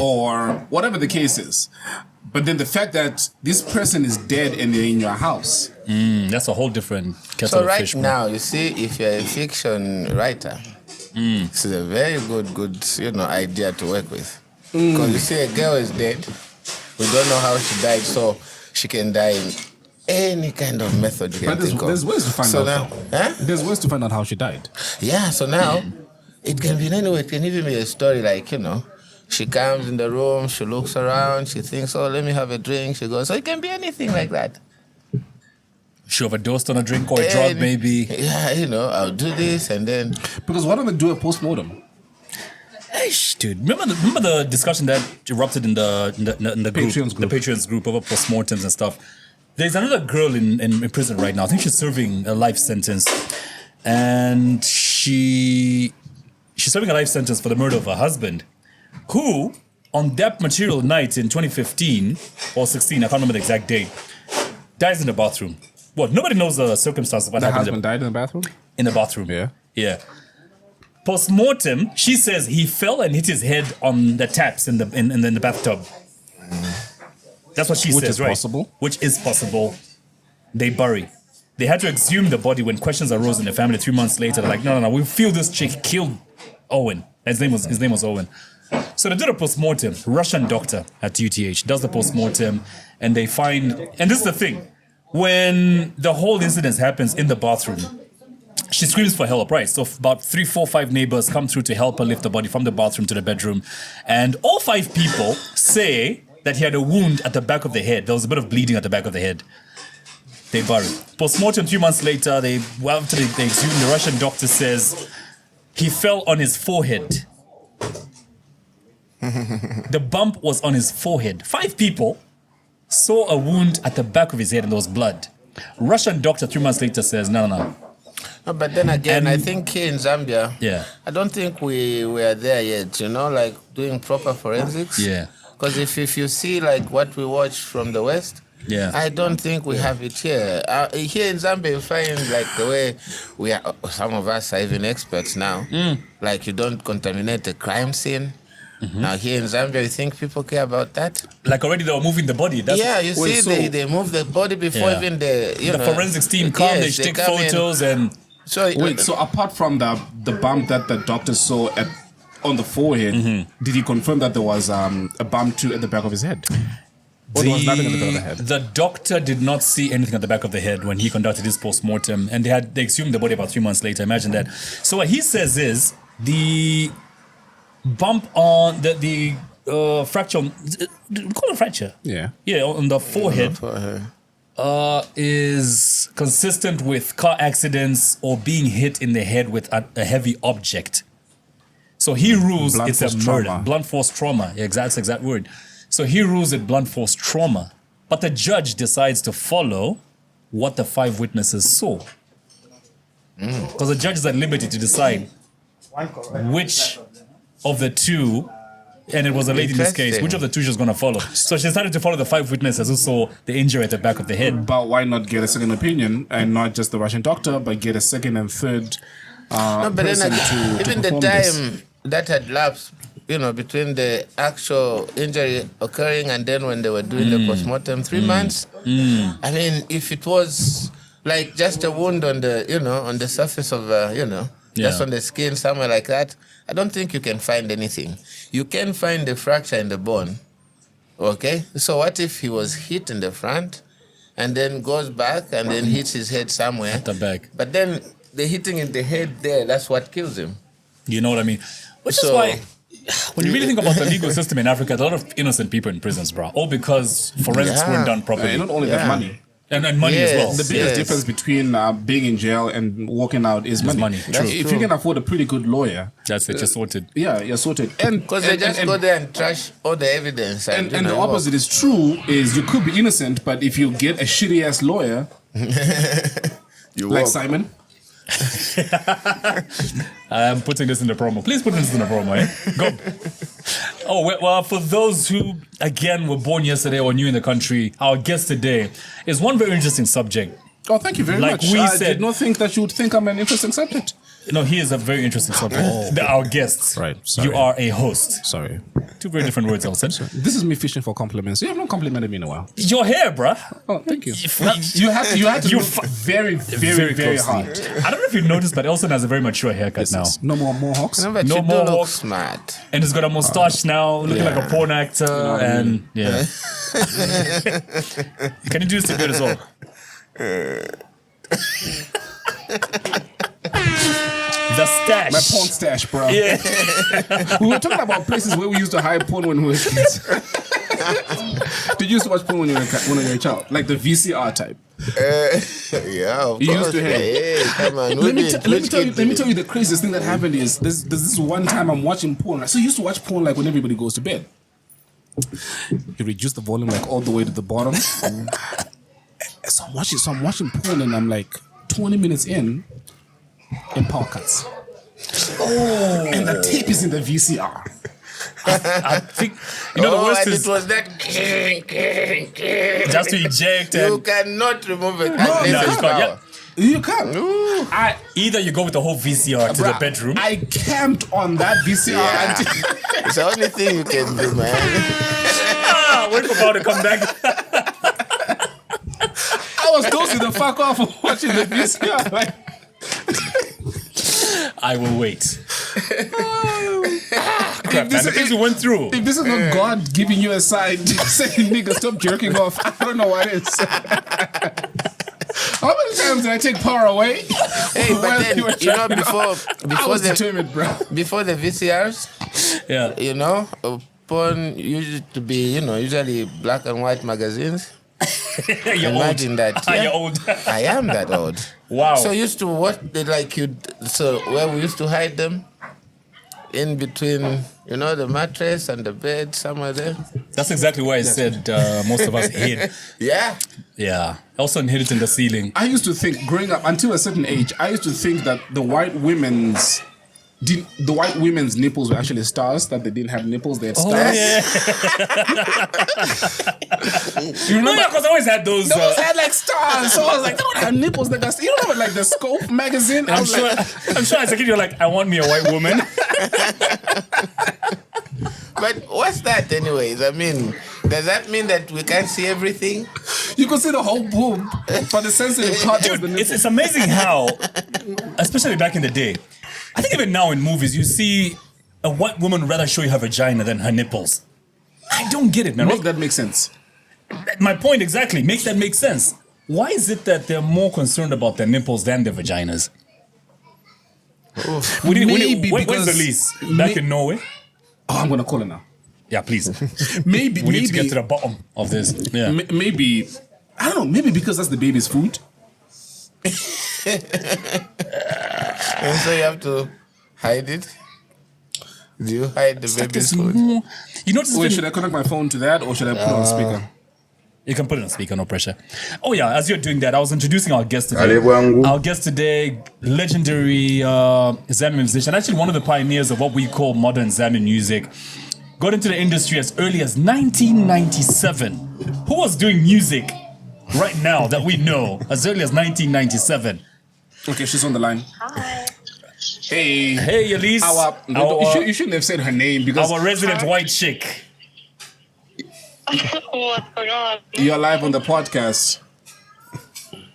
or whatever the case is. But then the fact that this person is dead and they're in your house. That's a whole different kettle So of right fish. now, you see, if you're a fiction writer, this is a very good, idea to work with. Because you see, a girl is dead. We don't know how she died, so she can die in any kind of method you can think of. There's ways to find out. There's ways to find out how she died. Yeah, so now, it can be in any way. It can even be a story like, she comes in the room, she looks around, she thinks, oh, let me have a drink. She goes, so it can be anything like that. She overdosed on a drink or a drug, maybe. Yeah, I'll do this and then... Because why don't they do a postmortem? Eish, dude, remember the discussion that erupted in the group, the Patreons group over postmortems and stuff. There's another girl in prison right now. I think she's serving a life sentence, and she's serving a life sentence for the murder of her husband, who on that material night in 2015 or 16, I can't remember the exact date, dies in the bathroom. Well, nobody knows the circumstances of what happened. The husband died in the bathroom? In the bathroom. Yeah. Post-mortem, she says he fell and hit his head on the taps in the bathtub. That's what she says, right? Which is possible. Which is possible. They bury. They had to exhume the body when questions arose in the family 3 months later. They're like, no, we feel this chick killed Owen. His name was Owen. So they did a post-mortem. Russian doctor at UTH does the post-mortem, and they find... And this is the thing. When the whole incident happens in the bathroom, she screams for help, right? So about 3, 4, 5 neighbors come through to help her lift the body from the bathroom to the bedroom. And all 5 people say that he had a wound at the back of the head. There was a bit of bleeding at the back of the head. They bury. Post-mortem 3 months later, after they exhume, the Russian doctor says he fell on his forehead. The bump was on his forehead. 5 people saw a wound at the back of his head and there was blood. Russian doctor 3 months later says, no. No, but then again, I think here in Zambia, I don't think we are there yet, like doing proper forensics. Yeah. Because if you see like what we watch from the West, I don't think we have it here. Here in Zambia, you find like the way we are, some of us are even experts now. Like you don't contaminate the crime scene. Now here in Zambia, you think people care about that? Like already they were moving the body. They move the body before even the forensics team come, they take photos and... So apart from the bump that the doctor saw on the forehead, did he confirm that there was a bump too at the back of his head? Or there was nothing at the back of the head? The doctor did not see anything at the back of the head when he conducted his post-mortem, and they exhumed the body about 3 months later. Imagine that. So what he says is the bump on the fracture, call it fracture. Yeah, on the forehead. Is consistent with car accidents or being hit in the head with a heavy object. So he rules it's a murder. Blunt force trauma. Yeah, that's the exact word. So he rules it blunt force trauma. But the judge decides to follow what the 5 witnesses saw. Because the judge is at liberty to decide which of the 2, and it was a lady in this case, which of the 2 she's going to follow. So she decided to follow the 5 witnesses who saw the injury at the back of the head. But why not get a second opinion and not just the Russian doctor, but get a second and third but person then even the time that had lapsed, between the actual injury occurring and then when they were doing the postmortem, 3 months. I mean, if it was like just a wound on the, on the surface of, just on the skin, somewhere like that, I don't think you can find anything. You can find a fracture in the bone, okay? So what if he was hit in the front and then goes back and then hits his head somewhere? At the back. But then the hitting in the head there, that's what kills him. You know what I mean? Which is why, when you really think about the legal system in Africa, there are a lot of innocent people in prisons, bro. All because forensics weren't done properly. And not only that, money. And money as well. The biggest difference between being in jail and walking out is money. True. If you can afford a pretty good lawyer, that's it. You're sorted. Yeah, you're sorted. Because they just go there and trash all the evidence. And the opposite is true. Is you could be innocent, but if you get a shitty ass lawyer, like Simon. I'm putting this in the promo. Please put this in the promo, eh? Go. Oh, well, for those who, again, were born yesterday or new in the country, our guest today is one very interesting subject. Oh, thank you very much. We I said, did not think that you would think I'm an interesting subject. No, he is a very interesting subject. Our guests. Right, sorry. You are a host. Sorry. Two very different words, Elson. This is me fishing for compliments. You have not complimented me in a while. Your hair, bruh. Oh, thank you. You had to look very, very, very hard. I don't know if you noticed, but Elson has a very mature haircut now. No more mohawks. No, but No you more do look walk. smart. And he's got a mustache now, looking like a porn actor. And yeah. Can you do this to good as well? The stash. My porn stash, bro. Yeah. We were talking about places where we used to hide porn when we were kids. Did you used to watch porn when you were a child? Like the VCR type? Yeah, of You course. used to have. Hey, come on. Let me tell you the craziest thing that happened is there's this one time I'm watching porn. Right? So you used to watch porn like when everybody goes to bed. You reduce the volume like all the way to the bottom. So I'm watching porn and I'm like 20 minutes in power cuts. Oh, and the tape is in the VCR. I think, the worst and is it was that. just to eject You and cannot remove it. no, you can't. Yeah. You can't. Either you go with the whole VCR to the bedroom. I camped on that VCR. Yeah. It's the only thing you can do, man. Wait for Paul to come back. I was dozing the fuck off of watching the VCR. Like, I will wait. if this, And the things we went through. if this is not God giving you a sign saying, nigga, stop jerking off, I don't know what it is. How many times did I take power away? Hey, but then, were jerking off? I before was the determined, bro. before the VCRs, Yeah. porn used to be, usually black and white magazines. You're Imagine old. that. You're old. I am that old. Wow. So used to watch where we used to hide them in between, the mattress and the bed somewhere there. That's exactly why I said most of us hid. Yeah. Yeah. Also hid it in the ceiling. I used to think, growing up, until a certain age, I used to think that the white women's nipples were actually stars, that they didn't have nipples, they had stars. Yeah. You remember? Yeah, because I always had those. Those had like stars, so I was like, they don't have nipples. They got, you remember like the Scope magazine? I'm sure as a kid you're like, I want me a white woman. But what's that anyways? I mean, does that mean that we can't see everything? You could see the whole boob, but the sensitive part was the Dude, nipple. it's amazing how, especially back in the day, I think even now in movies, you see a white woman rather show you her vagina than her nipples. I don't get it, man. Make that make sense. My point exactly. Make that make sense. Why is it that they're more concerned about their nipples than their vaginas? Where's Elise? Back in Norway? Oh, I'm gonna call her now. Yeah, please. Maybe We need to get to the bottom of this. Yeah. Maybe I don't know. Maybe because that's the baby's food. And so you have to hide it? Do you hide the baby's food? You notice Wait, should I connect my phone to that or should I put it on speaker? You can put it on speaker, no pressure. Oh yeah, as you're doing that, I was introducing our guest today. Our guest today, legendary Zambian musician, actually one of the pioneers of what we call modern Zambian music. Got into the industry as early as 1997. Who was doing music right now that we know as early as 1997? Okay, she's on the line. Hi. Hey. Hey, Elise. You shouldn't have said her name because Our resident white chick. What's going on? you're live on the podcast.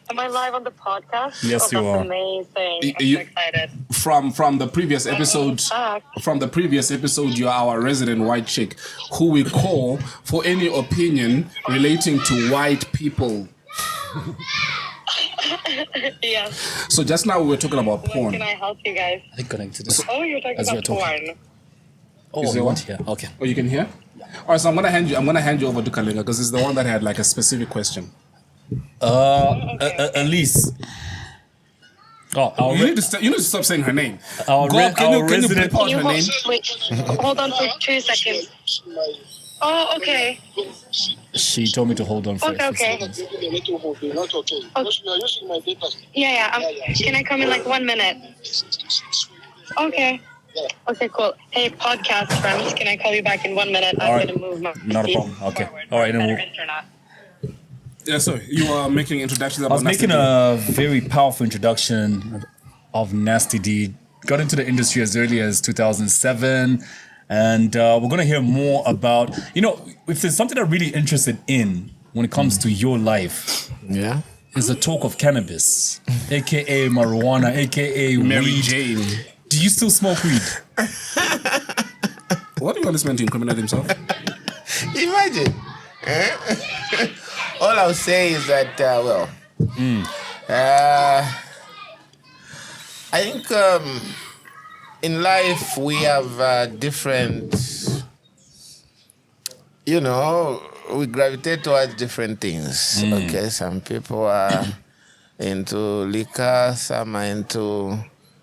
Am I live on the podcast? Yes, you that's are. Amazing. I'm You- so excited. From the previous episode, you're our resident white chick who we call for any opinion relating to white people. Yes. So just now we were talking about When porn. can I help you guys? I think connected this. Oh, you're talking As about we're talking. porn. Oh, Is you it want what? here? Okay. Oh, you can hear? All right, so I'm gonna hand you over to Kalinga because it's the one that had like a specific question. Elise. Oh, You need to stop saying her name. Our Can you resident. bleep out Can you her name? hold on for 2 seconds. Oh, okay. She told me to hold on for Okay, a few okay. seconds. Yeah. Can I come in like 1 minute? Okay. Okay, cool. Hey, podcast friends, can I call you back in 1 minute? I'm All right. going to move my Not a seat problem. Okay. forward. All right, then Better we'll- internet. Yeah, so you are making introductions I about was making Nasty a very powerful introduction of Nasty D. Got into the industry as early as 2007. And we're going to hear more about, if there's something I'm really interested in when it comes to your life. Yeah. Is the talk of cannabis, a.k.a. marijuana, a.k.a. Mary weed. Jane. Do you still smoke weed? What do you want this man to incriminate himself? Imagine. All I'll say is that, I think in life we have different, we gravitate towards different things. Okay, some people are into liquor, some are into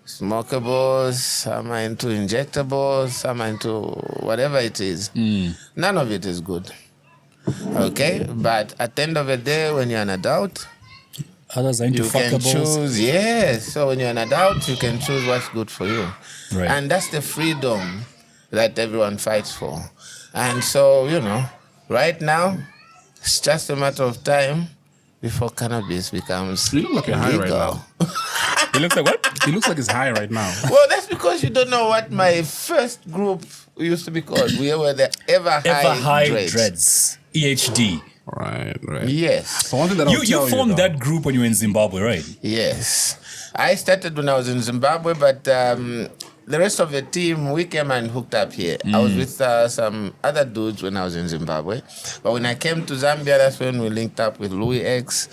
smokables, some are into injectables, some are into whatever it is. None of it is good. Okay, but at the end of the day, when you're an adult, others are into you can fuckables. choose. Yes, so when you're an adult, you can choose what's good for you. Right. And that's the freedom that everyone fights for. And so, right now, it's just a matter of time before cannabis becomes You look like you're high right legal. now. He looks like what? He looks like he's high right now. Well, that's because you don't know what my first group used to be called. We were the Ever High Dreads. EHD. Right. Yes. So one thing that I'll You tell formed though, that group when you were in Zimbabwe, right? Yes. I started when I was in Zimbabwe, but the rest of the team, we came and hooked up here. I was with some other dudes when I was in Zimbabwe. But when I came to Zambia, that's when we linked up with Louis X,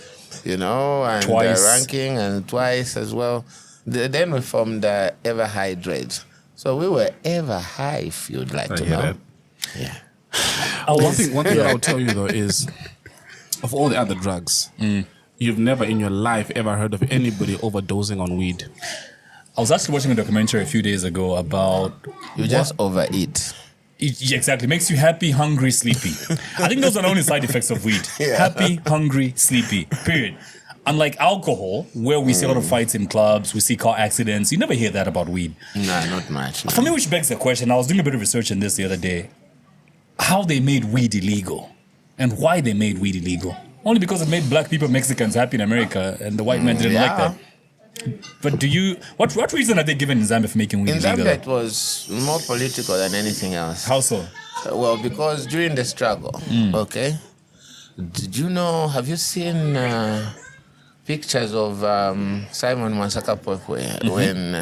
and Twice. Ranking, and Twice as well. Then we formed Ever High Dreads. So we were ever high, if you'd like I to hear know. that. Yeah. One thing that I'll tell you though is, of all the other drugs, you've never in your life ever heard of anybody overdosing on weed. I was actually watching a documentary a few days ago about... You just overeat. Exactly. Makes you happy, hungry, sleepy. I think those are the only side effects of weed. Yeah. Happy, hungry, sleepy. Period. Unlike alcohol, where we see a lot of fights in clubs, we see car accidents, you never hear that about weed. Nah, not much. No. For me, which begs the question, I was doing a bit of research on this the other day, how they made weed illegal and why they made weed illegal. Only because it made black people, Mexicans happy in America and the white men didn't like that. But what reason are they given in Zambia for making weed In illegal? Zambia, it was more political than anything else. How so? Well, because during the struggle, okay, have you seen pictures of Simon Mwansaka Pwepwe when,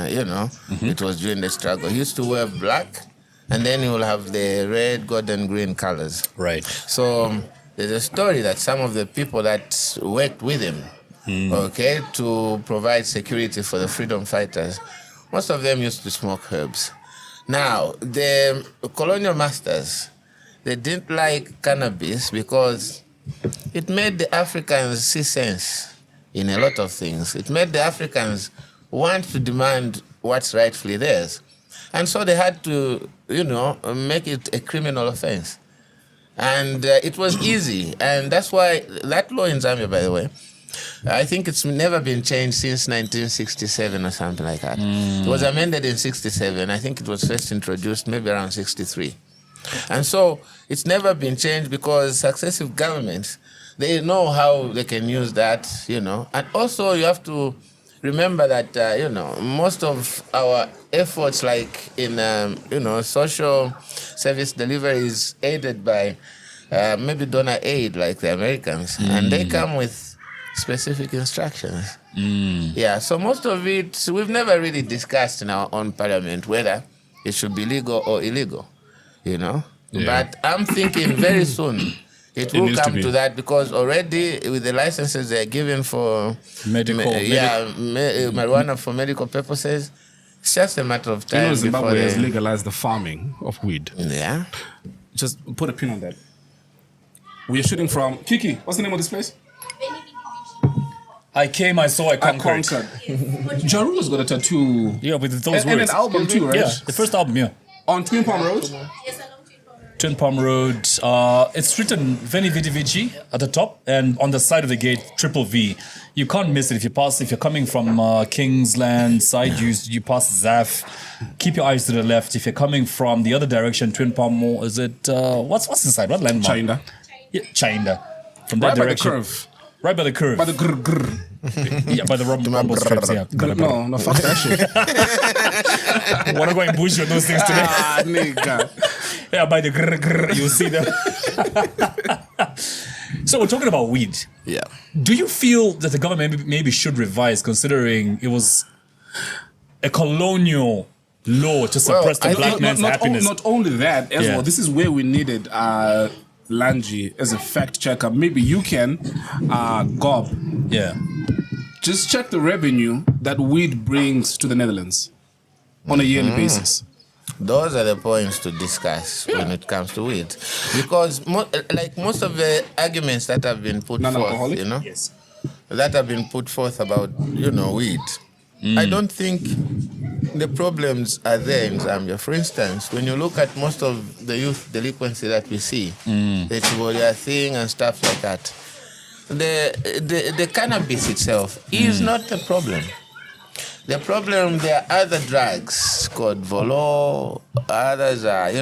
it was during the struggle? He used to wear black, and then he will have the red, gold, and green colors. Right. So there's a story that some of the people that worked with him, okay, to provide security for the freedom fighters, most of them used to smoke herbs. Now, the colonial masters, they didn't like cannabis because it made the Africans see sense in a lot of things. It made the Africans want to demand what's rightfully theirs. And so they had to, make it a criminal offense. And it was easy. And that's why that law in Zambia, by the way, I think it's never been changed since 1967 or something like that. It was amended in 67. I think it was first introduced maybe around 63. And so it's never been changed because successive governments, they know how they can use that, And also you have to remember that, most of our efforts like in, social service delivery is aided by maybe donor aid like the Americans. And they come with specific instructions. Yeah, so most of it, we've never really discussed in our own parliament whether it should be legal or illegal, Yeah. But I'm thinking very soon it will needs to come be. to that because already with the licenses they're given for marijuana for medical purposes, it's just a matter of time. Zimbabwe has legalized the farming of weed. Yeah. Just put a pin on that. We are shooting from Kiki. What's the name of this place? I came, I saw, I conquered. Jaru's got a tattoo. Yeah, with those And words. an album too, right? Yeah, the first album, yeah. On Twin Palm Road. Twin Palm Road. It's written Veni Vidi Vici at the top, and on the side of the gate, Triple V. You can't miss it if you're coming from Kingsland side. You pass Zaf. Keep your eyes to the left. If you're coming from the other direction, Twin Palm Mall. Is it what's inside? What landmark? Chinda. Yeah, Chinda. From that Right by the direction. curve. Right by the curve. By the grr. Yeah, by the rumble strips, yeah. No, fuck that shit. Wanna go and bush with those things today? Ah, nigga. Yeah, by the grr, you'll see them. So we're talking about weed. Yeah. Do you feel that the government maybe should revise, considering it was a colonial law to suppress the black man's happiness? Not only that, as well, this is where we needed Lanji as a fact checker. Maybe you can, Gob. Yeah. Just check the revenue that weed brings to the Netherlands on a yearly basis. Those are the points to discuss when it comes to weed, because most of the arguments that have been put forth, Yes. that have been put forth about weed, I don't think the problems are there in Zambia. For instance, when you look at most of the youth delinquency that we see, the Chiboria thing and stuff like that, the cannabis itself is not the problem. The problem, there are other drugs called Volo, others are,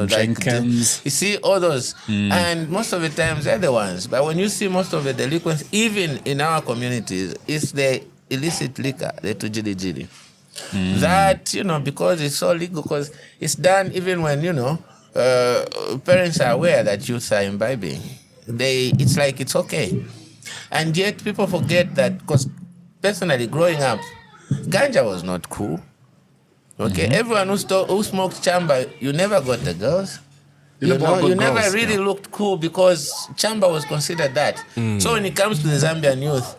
Jenkins. You see all those, and most of the times they're the ones. But when you see most of the delinquents, even in our communities, it's the illicit liquor, the tujili. That, because it's so legal, because it's done even when, parents are aware that youths are imbibing. It's like it's okay. And yet people forget that, because personally, growing up, ganja was not cool. Okay, everyone who smoked chamba, you never got the girls. You never really looked cool because chamba was considered that. So when it comes to the Zambian youth,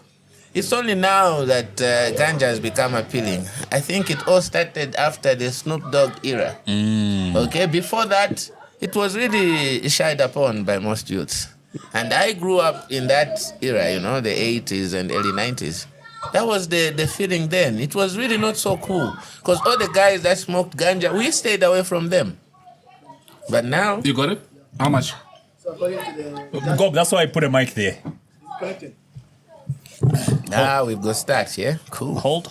it's only now that ganja has become appealing. I think it all started after the Snoop Dogg era. Okay, before that, it was really shied upon by most youths. And I grew up in that era, the 80s and early 90s. That was the feeling then. It was really not so cool. Because all the guys that smoked ganja, we stayed away from them. But now... You got it? How much? Gob, that's why I put a mic there. Now we've got stacks, yeah? Cool. Hold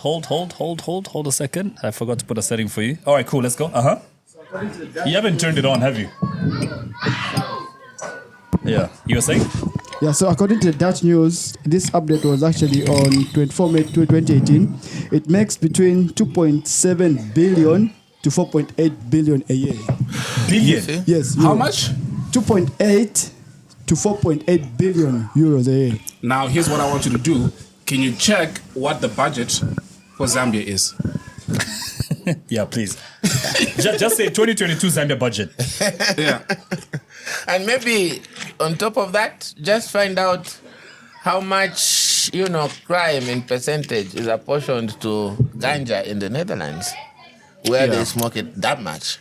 a second. I forgot to put a setting for you. All right, cool, let's go. You haven't turned it on, have you? Yeah. You were saying? Yeah, so according to the Dutch news, this update was actually on 24 May 2018. It makes between 2.7 billion to 4.8 billion a year. Billion? Yes. How much? 2.8 to 4.8 billion euros a year. Now, here's what I want you to do. Can you check what the budget for Zambia is? Yeah, please. just say 2022 Zambia budget. Yeah. And maybe on top of that, just find out how much, crime in percentage is apportioned to ganja in the Netherlands, where they smoke it that much.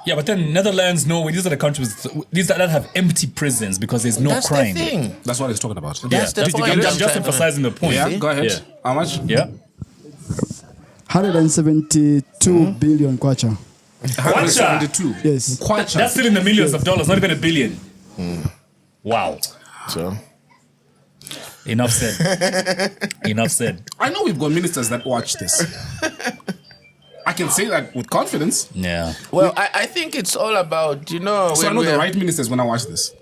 Yeah, but then Netherlands, Norway, these are the countries that have empty prisons because there's no crime. That's the thing. That's what he's talking about. That's the point. I'm just emphasizing the point. Yeah, go ahead. Yeah. How much? Yeah. 172 billion kwacha. 172. Yes. Kwacha. That's still in the millions of dollars, not even a billion. Wow. So, Enough said. Enough said. I know we've got ministers that watch this. I can say that with confidence. Yeah. well, I think it's all about, So I know the right ministers when I watch this.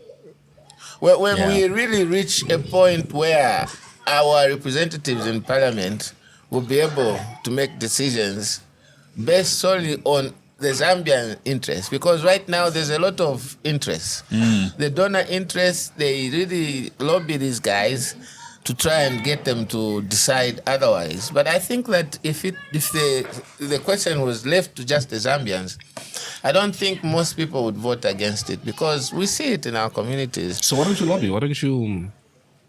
when we really reach a point where our representatives in parliament will be able to make decisions based solely on the Zambian interest, because right now there's a lot of interest. The donor interest, they really lobby these guys to try and get them to decide otherwise. But I think that if the question was left to just the Zambians, I don't think most people would vote against it, because we see it in our communities. So why don't you lobby? Why don't you...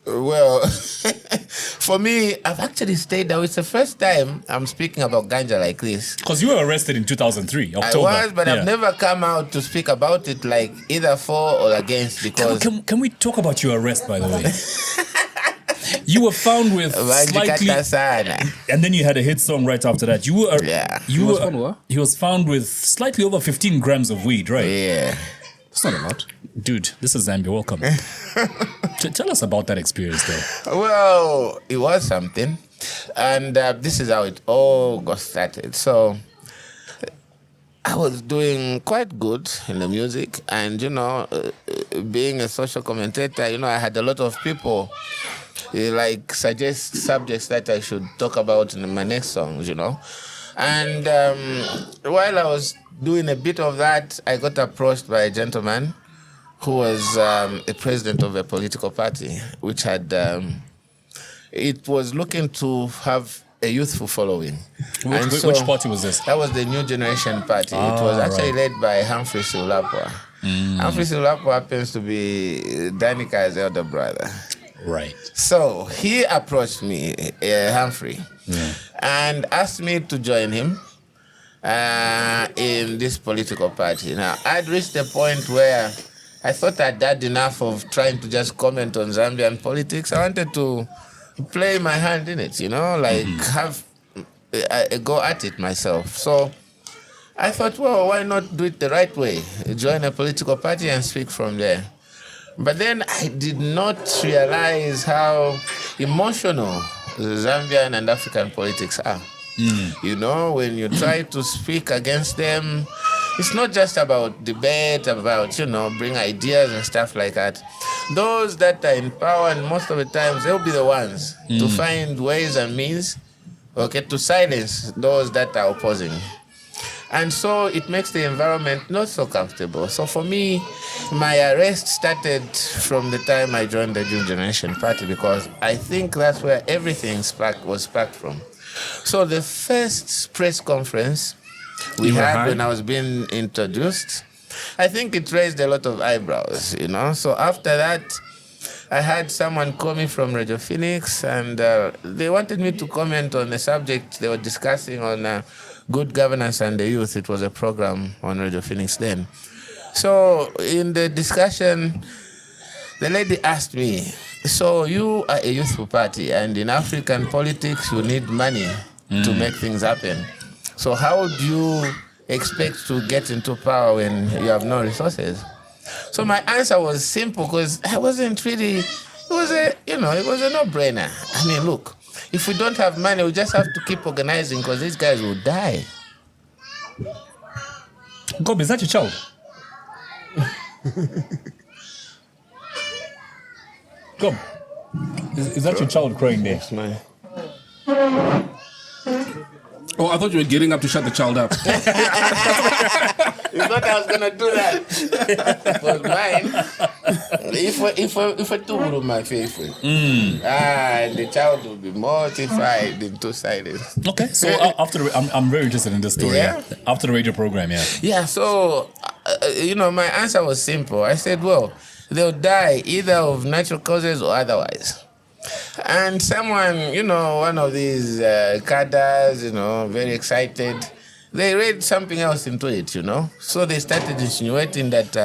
Well, for me, I've actually stayed there. It's the first time I'm speaking about ganja like this. Because you were arrested in 2003, October. I was, but I've never come out to speak about it like either for or against, because... Can we talk about your arrest, by the way? You were found with slightly... And then you had a hit song right after that. He was found with slightly over 15 grams of weed, right? Yeah. That's not a lot. Dude, this is Zambia. Welcome. Tell us about that experience, though. Well, it was something. And this is how it all got started. So I was doing quite good in the music. And, being a social commentator, I had a lot of people like suggest subjects that I should talk about in my next songs, you know. And while I was doing a bit of that, I got approached by a gentleman who was a president of a political party, which had, it was looking to have a youthful following. Which party was this? That was the New Generation Party. It was actually led by Humphrey Silapwa. Humphrey Silapwa happens to be Danika's elder brother. Right. So he approached me, Humphrey, and asked me to join him in this political party. Now, I'd reached the point where I thought I'd had enough of trying to just comment on Zambian politics. I wanted to play my hand in it, you know, like have a go at it myself. So I thought, well, why not do it the right way? Join a political party and speak from there. But then I did not realize how emotional Zambian and African politics are. You know, when you try to speak against them, it's not just about debate, about, you know, bring ideas and stuff like that. Those that are in power, and most of the times, they'll be the ones to find ways and means, okay, to silence those that are opposing. And so it makes the environment not so comfortable. So for me, my arrest started from the time I joined the New Generation Party, because I think that's where everything was sparked from. So the first press conference we had when I was being introduced, I think it raised a lot of eyebrows, you know. So after that, I had someone call me from Radio Phoenix, and they wanted me to comment on the subject they were discussing on good governance and the youth. It was a program on Radio Phoenix then. So in the discussion, the lady asked me, so you are a youthful party, and in African politics, you need money to make things happen. So how do you expect to get into power when you have no resources? So my answer was simple, because I wasn't really, it was a no-brainer. I mean, look, if we don't have money, we just have to keep organizing, because these guys will die. Gob, is that your child? Gob, is that your child crying there? Oh, I thought you were getting up to shut the child up. You thought I was gonna do that? It was mine. If I do my favorite, the child will be mortified into silence. Okay, so I'm very interested in this story. Yeah? After the radio program, yeah. Yeah. So my answer was simple. I said, well, they'll die either of natural causes or otherwise. And someone, one of these cadres, very excited, they read something else into it, So they started insinuating that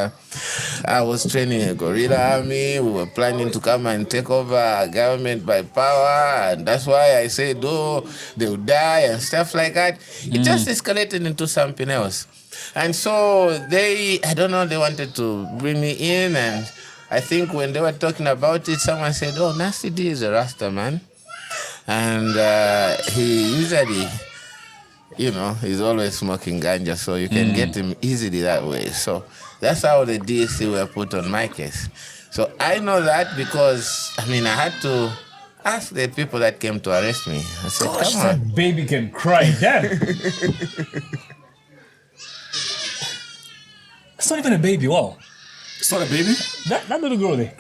I was training a guerrilla army, we were planning to come and take over a government by power, and that's why I said, they'll die and stuff like that. It just escalated into something else. And so they wanted to bring me in, and I think when they were talking about it, someone said, Nasty D is a Rasta man. And he usually, he's always smoking ganja, so you can get him easily that way. So that's how the DSC were put on my case. So I know that because, I had to ask the people that came to arrest me. I said, Gosh, come on. that baby can cry. Damn. It's not even a baby, wow. It's not a baby? That little girl there.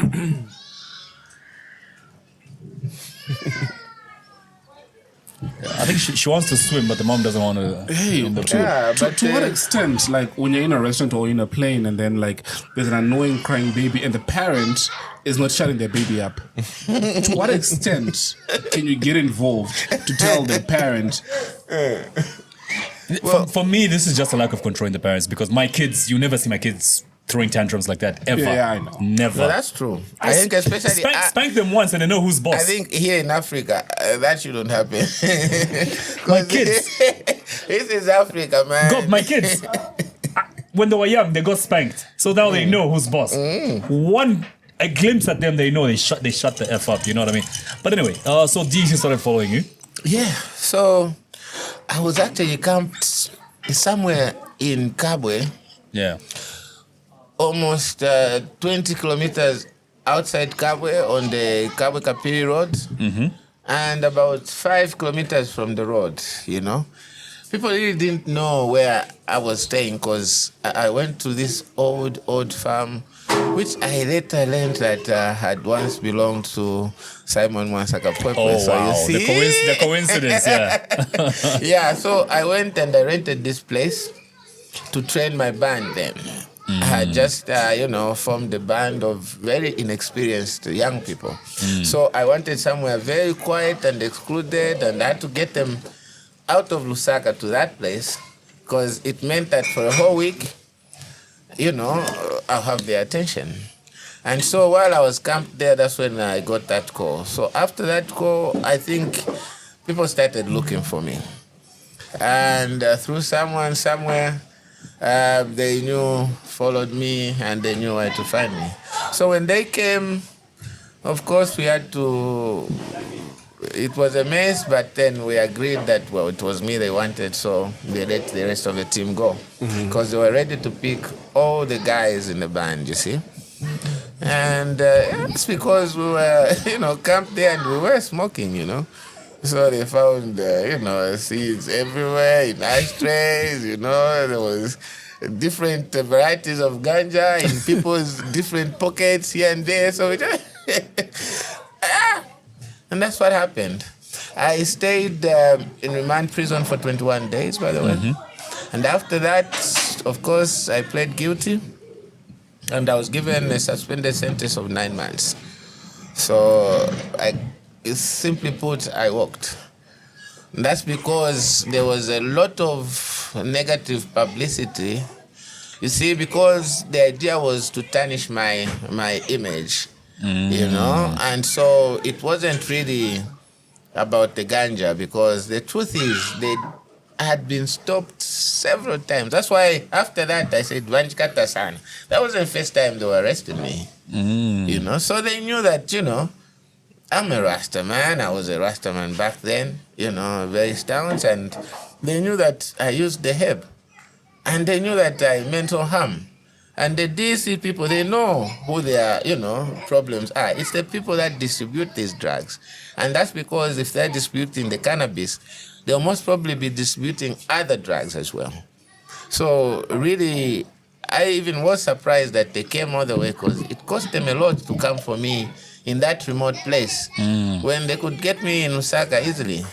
I think she wants to swim, but the mom doesn't want to. Hey, to what extent, like when you're in a restaurant or in a plane and then like there's an annoying crying baby and the parent is not shutting their baby up? To what extent can you get involved to tell the parent? For me, this is just a lack of control in the parents, because my kids, you never see my kids throwing tantrums like that, ever. Yeah, I know. Never. No, that's true. I think especially... Spank them once and they know who's boss. I think here in Africa, that shouldn't happen. My kids. This is Africa, man. God, my kids. When they were young, they got spanked. So now they know who's boss. A glimpse at them, they know they shut the F up, you know what I mean? But anyway, so DC started following you? Yeah, so I was actually camped somewhere in Kabwe. Yeah. Almost 20 kilometers outside Garvey on the Garvey Kapiri Road, and about 5 kilometers from the road, you know. People really didn't know where I was staying because I went to this old farm, which I later learned that had once belonged to Simon Mwansaka. Oh, so wow. you see? The coincidence, yeah. Yeah, so I went and I rented this place to train my band then. I had just, formed a band of very inexperienced young people. So I wanted somewhere very quiet and excluded, and I had to get them out of Lusaka to that place because it meant that for a whole week, I'll have their attention. And so while I was camped there, that's when I got that call. So after that call, I think people started looking for me. And through someone somewhere, they followed me, and they knew where to find me. So when they came, of course, we had to... It was a mess, but then we agreed that, it was me they wanted, so they let the rest of the team go. Because they were ready to pick all the guys in the band, you see. And it's because we were, camped there and we were smoking, So they found, seeds everywhere in ashtrays, there was different varieties of ganja in people's different pockets here and there. So we just... And that's what happened. I stayed in remand prison for 21 days, by the way. And after that, of course, I pled guilty. And I was given a suspended sentence of 9 months. So, simply put, I walked. And that's because there was a lot of negative publicity. You see, because the idea was to tarnish my image. And so it wasn't really about the ganja, because the truth is they had been stopped several times. That's why after that I said, Vanjikata-san. That was the first time they were arresting me. So they knew that, I'm a Rasta man. I was a Rasta man back then, very staunch, and they knew that I used the herb, and they knew that I meant no harm. And the DC people, they know who their, problems are. It's the people that distribute these drugs. And that's because if they're distributing the cannabis, they'll most probably be distributing other drugs as well. So really, I even was surprised that they came all the way, because it cost them a lot to come for me in that remote place when they could get me in Lusaka easily.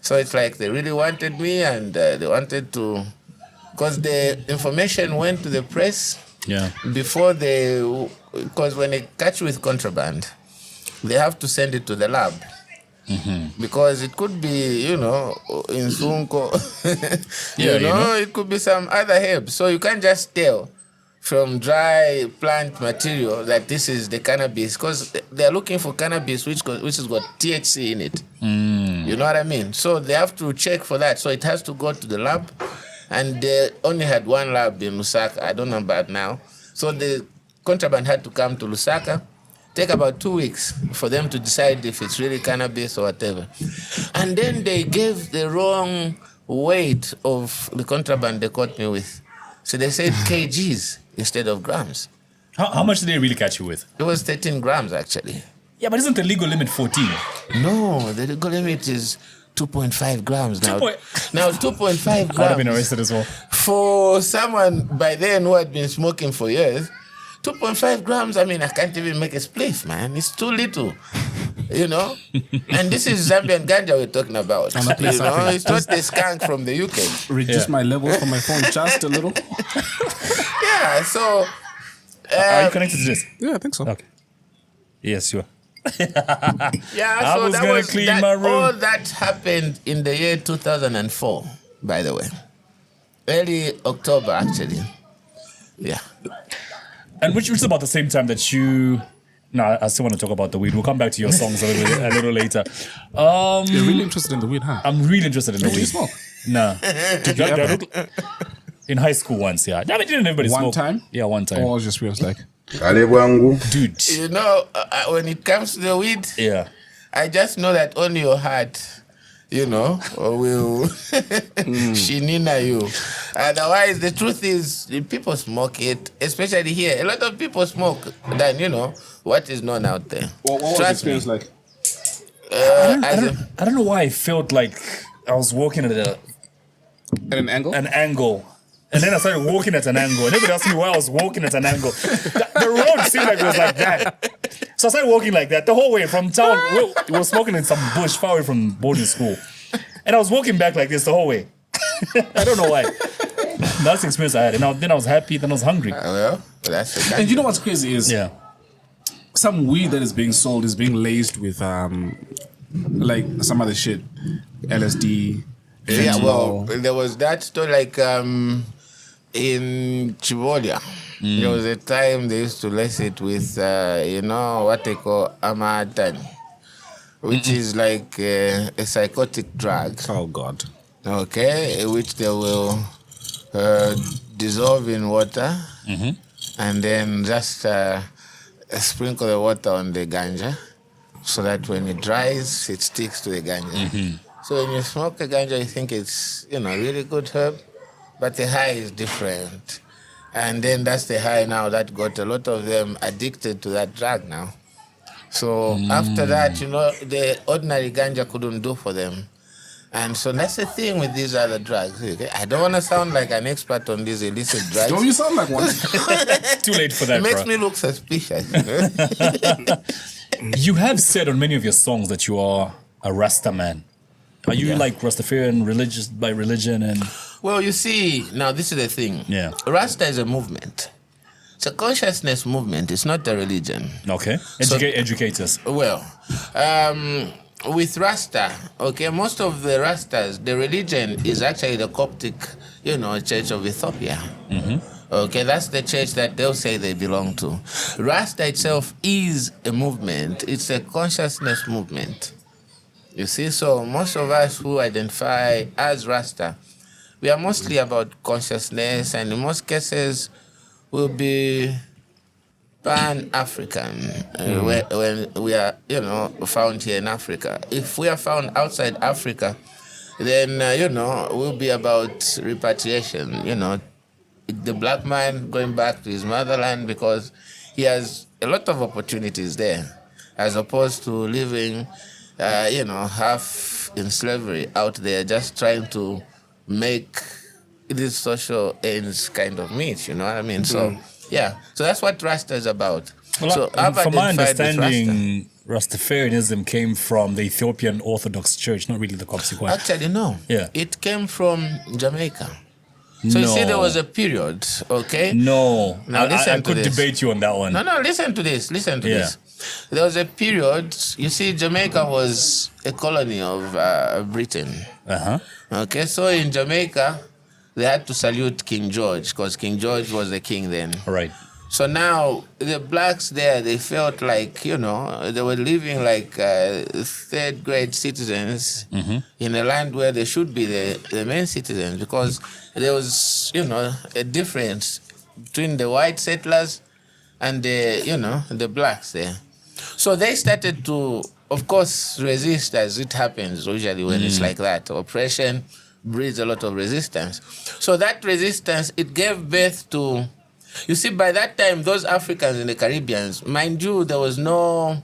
So it's like they really wanted me, and they wanted to, because the information went to the press. Yeah. Because when they catch you with contraband, they have to send it to the lab. Because it could be, in Sunko, it could be some other herb. So you can't just tell from dry plant material that this is the cannabis, because they're looking for cannabis which has got THC in it. You know what I mean? So they have to check for that. So it has to go to the lab. And they only had one lab in Lusaka. I don't know about now. So the contraband had to come to Lusaka. Take about 2 weeks for them to decide if it's really cannabis or whatever. And then they gave the wrong weight of the contraband they caught me with. So they said kgs instead of grams. How much did they really catch you with? It was 13 grams, actually. Yeah, but isn't the legal limit 14? No, the legal limit is 2.5 grams now. Now 2.5 grams. I would have been arrested as well. For someone by then who had been smoking for years, 2.5 grams, I can't even make a spliff, man. It's too little, And this is Zambian ganja we're talking about. It's not the skunk from the UK. Reduce my levels from my phone just a little. Yeah, so... Are you connected to this? Yeah, I think so. Okay. Yes, you are. Yeah, so that was clean my room. All that happened in the year 2004, by the way. Early October, actually. Yeah. And which is about the same time that you... No, I still want to talk about the weed. We'll come back to your songs a little later. You're really interested in the weed, huh? I'm really interested in the weed. Do you smoke? No. Did you ever? In high school once, yeah. I mean, didn't everybody smoke? One time? Yeah, one time. Or just feels like... Dude. When it comes to the weed, yeah, I just know that only your heart, will shinina you. Otherwise, the truth is, the people smoke it, especially here. A lot of people smoke than, what is known out there. What was the experience like? I don't know why I felt like I was walking at an angle? An angle. And then I started walking at an angle. And everybody asked me why I was walking at an angle. The road seemed like it was like that. So I started walking like that the whole way from town. We were smoking in some bush far away from boarding school. And I was walking back like this the whole way. I don't know why. That's the experience I had. And then I was happy, then I was hungry. Well, that's the And you know what's crazy is some weed that is being sold is being laced with like some other shit. LSD. Yeah, well, there was that story like in Chivolia. There was a time they used to lace it with, what they call amatani, which is like a psychotic drug. Oh, God. Okay, which they will dissolve in water and then just sprinkle the water on the ganja so that when it dries, it sticks to the ganja. So when you smoke a ganja, you think it's, really good herb, but the high is different. And then that's the high now that got a lot of them addicted to that drug now. So after that, the ordinary ganja couldn't do for them. And so that's the thing with these other drugs. Okay? I don't want to sound like an expert on these illicit drugs. Don't you sound like one? Too late for that, It makes me look suspicious. You have said on many of your songs that you are a Rasta man. Are you like Rastafarian religious by religion and? Well, you see, now this is the thing. Yeah. Rasta is a movement. It's a consciousness movement. It's not a religion. Okay. Educate us. Well, with Rasta, okay, most of the Rastas, the religion is actually the Coptic, Church of Ethiopia. Okay, that's the church that they'll say they belong to. Rasta itself is a movement. It's a consciousness movement. You see, so most of us who identify as Rasta, we are mostly about consciousness, and in most cases, will be Pan-African when we are, found here in Africa. If we are found outside Africa, then, we'll be about repatriation, the black man going back to his motherland because he has a lot of opportunities there, as opposed to living half in slavery out there, just trying to make these social ends kind of meet, you know what I mean? So, so that's what Rasta is about. Well, so from my understanding, Rastafarianism came from the Ethiopian Orthodox Church, not really the Coptic one. Actually, no. Yeah. It came from Jamaica. So you see, there was a period, okay? No. Now I could debate you on that one. No, listen to this. This. There was a period, you see, Jamaica was a colony of Britain. Okay, so in Jamaica, they had to salute King George because King George was the king then. Right. So now the blacks there, they felt like, they were living like third grade citizens in a land where they should be the main citizens because there was, a difference between the white settlers and the blacks there. So they started to, of course, resist as it happens usually when it's like that. Oppression breeds a lot of resistance. So that resistance, it gave birth to, you see, by that time, those Africans in the Caribbean, mind you, there was no,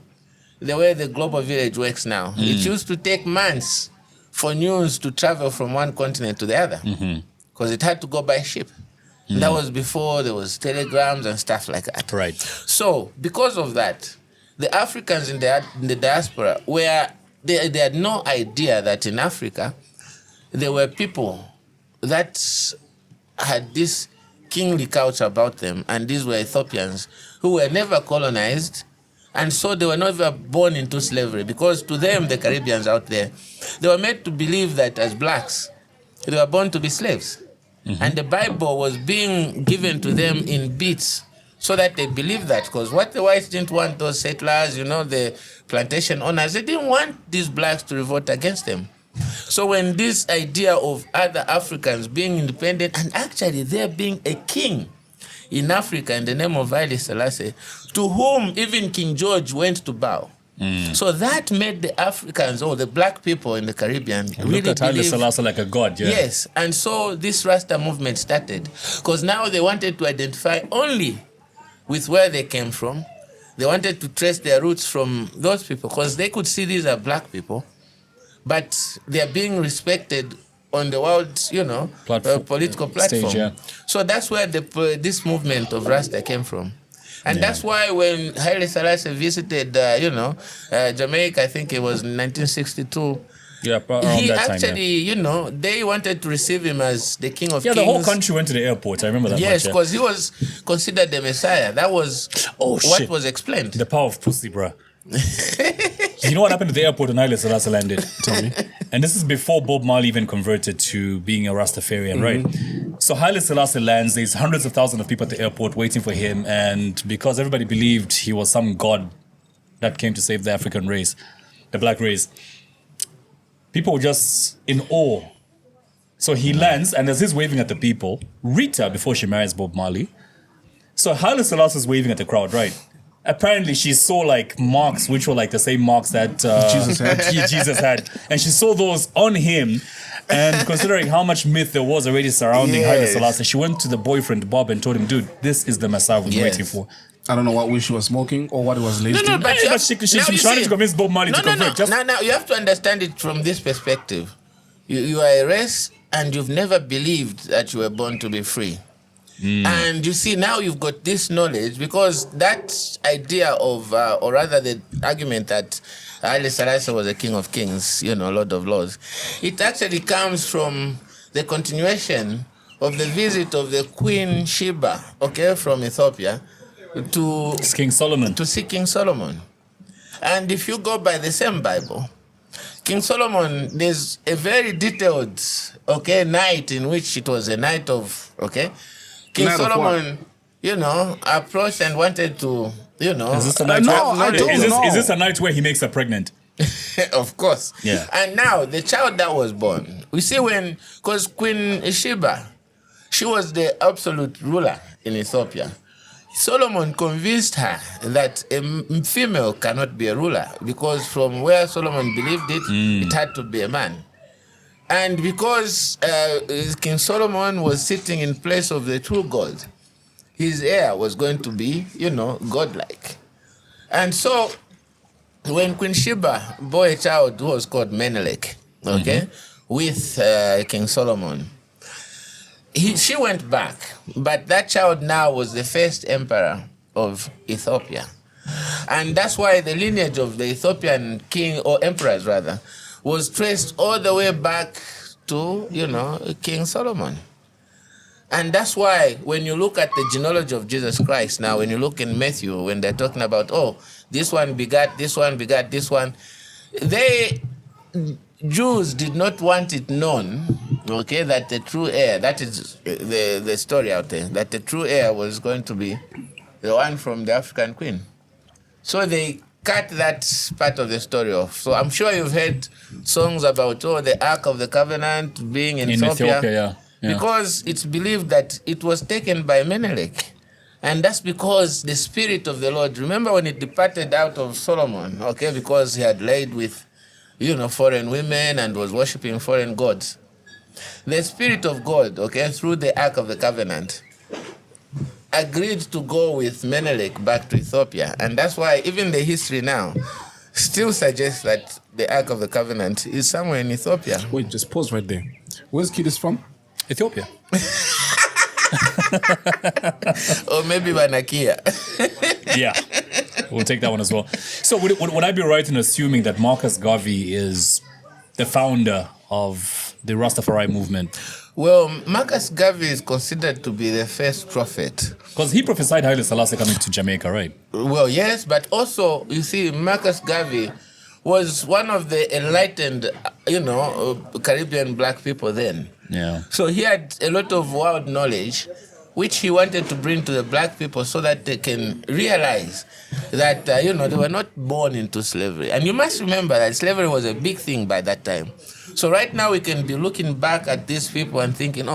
the way the global village works now. It used to take months for news to travel from one continent to the other because it had to go by ship. And that was before there was telegrams and stuff like that. Right. So because of that, the Africans in the diaspora, they had no idea that in Africa, there were people that had this kingly culture about them, and these were Ethiopians who were never colonized, and so they were never born into slavery because to them, the Caribbeans out there, they were made to believe that as blacks, they were born to be slaves. And the Bible was being given to them in bits so that they believed that, because what the whites didn't want, those settlers, the plantation owners, they didn't want these blacks to revolt against them. So when this idea of other Africans being independent and actually there being a king in Africa in the name of Haile Selassie, to whom even King George went to bow, So that made the Africans or the black people in the Caribbean really looked at Haile believe. Selassie like a god, yeah. Yes, and so this Rasta movement started because now they wanted to identify only with where they came from. They wanted to trace their roots from those people because they could see these are black people, but they are being respected on the world, political platform. Stage, yeah. So that's where this movement of Rasta came from. And that's why when Haile Selassie visited, Jamaica, I think it was in 1962, Yeah, around he that time, actually, they wanted to receive him as the king of kings. Yeah, the whole country went to the airport. I remember that Yes, much. because he was considered the Messiah. That was what shit. was explained. The power of pussy, bruh. You know what happened at the airport when Haile Selassie landed? Tell me. And this is before Bob Marley even converted to being a Rastafarian, right? So Haile Selassie lands, there's hundreds of thousands of people at the airport waiting for him, and because everybody believed he was some god that came to save the African race, the black race, people were just in awe. So he lands, and as he's waving at the people, Rita, before she marries Bob Marley, so Haile Selassie is waving at the crowd, right? Apparently, she saw like marks, which were like the same marks that Jesus had. And she saw those on him. And considering how much myth there was already surrounding Haile Selassie, she went to the boyfriend, Bob, and told him, dude, this is the Messiah we've been waiting for. I don't know what weed she was smoking or what it was laced in. But she was trying to convince Bob Marley to convert. Now, you have to understand it from this perspective. You are a race and you've never believed that you were born to be free. And you see, now you've got this knowledge because that idea of, or rather the argument that Haile Selassie was a king of kings, Lord of lords, it actually comes from the continuation of the visit of the Queen Sheba, from Ethiopia, to King Solomon. To see King Solomon. And if you go by the same Bible, King Solomon, there's a very detailed, night in which it was a night of, King Night Solomon, approached and wanted to, Is this a night is this a night where he makes her pregnant? Of course. Yeah. And now the child that was born, we see because Queen Sheba, she was the absolute ruler in Ethiopia. Solomon convinced her that a female cannot be a ruler because from where Solomon believed it, it had to be a man. And because King Solomon was sitting in place of the true God, his heir was going to be, godlike. And so when Queen Sheba bore a child who was called Menelik, with King Solomon, she went back, but that child now was the first emperor of Ethiopia. And that's why the lineage of the Ethiopian king, or emperors rather, was traced all the way back to, King Solomon. And that's why when you look at the genealogy of Jesus Christ now, when you look in Matthew, when they're talking about, this one begat this one, begat this one, Jews did not want it known, that the true heir, that is the story out there, that the true heir was going to be the one from the African queen. So they cut that part of the story off. So I'm sure you've heard songs about, the Ark of the Covenant being in Ethiopia. Yeah. Because it's believed that it was taken by Menelik. And that's because the Spirit of the Lord, remember when it departed out of Solomon, because he had laid with, foreign women and was worshipping foreign gods. The Spirit of God, through the Ark of the Covenant, agreed to go with Menelik back to Ethiopia. And that's why even the history now still suggests that the Ark of the Covenant is somewhere in Ethiopia. Wait, just pause right there. Where's Kidis from? Ethiopia. Or maybe Wanakia. Yeah, we'll take that one as well. So would I be right in assuming that Marcus Garvey is the founder of the Rastafari movement? Well, Marcus Garvey is considered to be the first prophet. Because he prophesied Haile Selassie coming to Jamaica, right? Well, yes, but also, you see, Marcus Garvey was one of the enlightened, Caribbean black people then. Yeah. So he had a lot of world knowledge, which he wanted to bring to the black people so that they can realize that, they were not born into slavery. And you must remember that slavery was a big thing by that time. So right now we can be looking back at these people and thinking,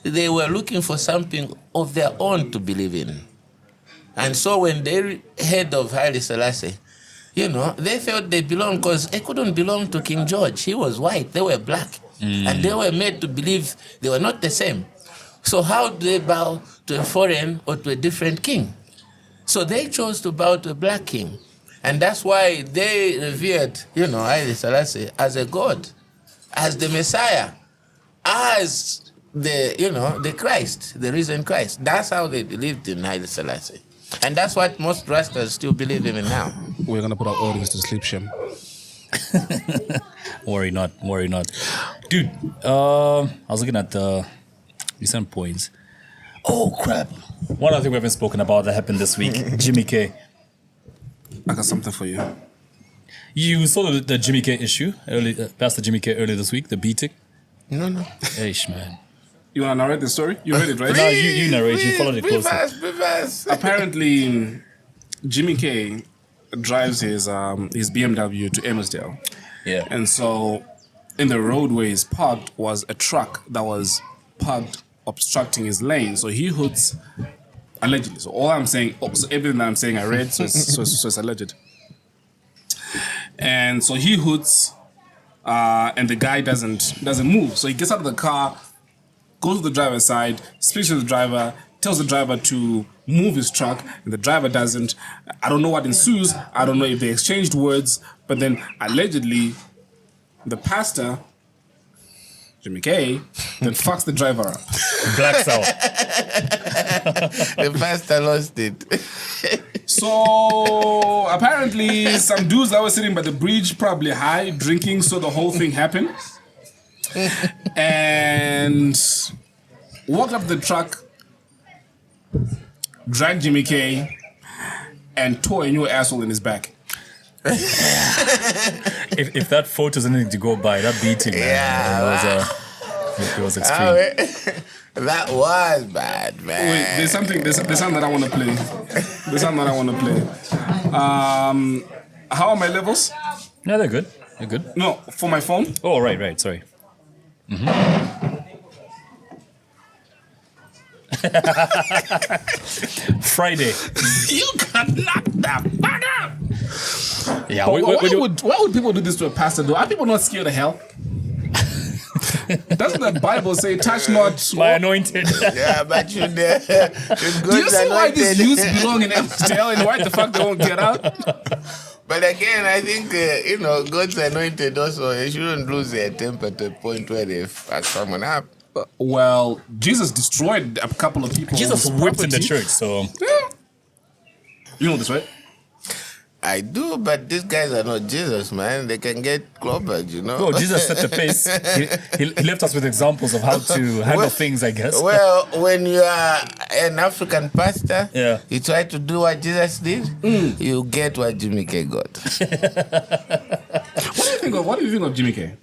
they were looking for something of their own to believe in. And so when they heard of Haile Selassie, you know, they felt they belonged because they couldn't belong to King George. He was white, they were black. And they were made to believe they were not the same. So how do they bow to a foreign or to a different king? So they chose to bow to a black king. And that's why they revered, you know, Haile Selassie as a god, as the Messiah, as the, you know, the Christ, the risen Christ. That's how they believed in Haile Selassie. And that's what most Rastas still believe in now. We're going to put our audience to sleep, Shem. Worry not. Dude, I was looking at the recent points. Oh, crap. One other thing we haven't spoken about that happened this week, Jimmy K. I got something for you. You saw the Jimmy K issue, Pastor Jimmy K earlier this week, the beating? No. Eish, man. You want to narrate the story? You read it, right? No, you narrate. You followed it closely. Reverse. Apparently, Jimmy K drives his BMW to Emersdale. Yeah. And so, in the roadways parked was a truck that was parked obstructing his lane. So he hoods, allegedly. So all I'm saying, so everything that I'm saying I read, so it's alleged. And so he hoods, and the guy doesn't move. So he gets out of the car, goes to the driver's side, speaks to the driver, tells the driver to move his truck, and the driver doesn't. I don't know what ensues. I don't know if they exchanged words, but then allegedly, the pastor, Jimmy K, then fucks the driver up. Blacks out. The pastor lost it. So apparently, some dudes that were sitting by the bridge, probably high, drinking, so the whole thing happened. And walked up the truck, dragged Jimmy K, and tore a new asshole in his back. If that photo is anything to go by, that beating, man, it was extreme. That was bad, man. Wait, there's something that I want to play. How are my levels? Yeah, they're good. They're good. No, for my phone. Oh, right. Sorry. Friday. You got knocked the fuck out. Yeah. Why would people do this to a pastor though? Are people not scared of hell? Doesn't the Bible say, touch not my anointed? Yeah, but you there. Do you see why these youths belong in hell and why the fuck they won't get out? But again, I think, God's anointed also, they shouldn't lose their temper to a point where they fuck someone up. Well, Jesus destroyed a couple of people. Jesus whipped in the church, so. Yeah. You know this, right? I do, but these guys are not Jesus, man. They can get clobbered, you know. Oh, Jesus set the pace. He left us with examples of how to handle things, I guess. Well, when you are an African pastor, Yeah. you try to do what Jesus did, you get what Jimmy K got. What do you think of Jimmy K?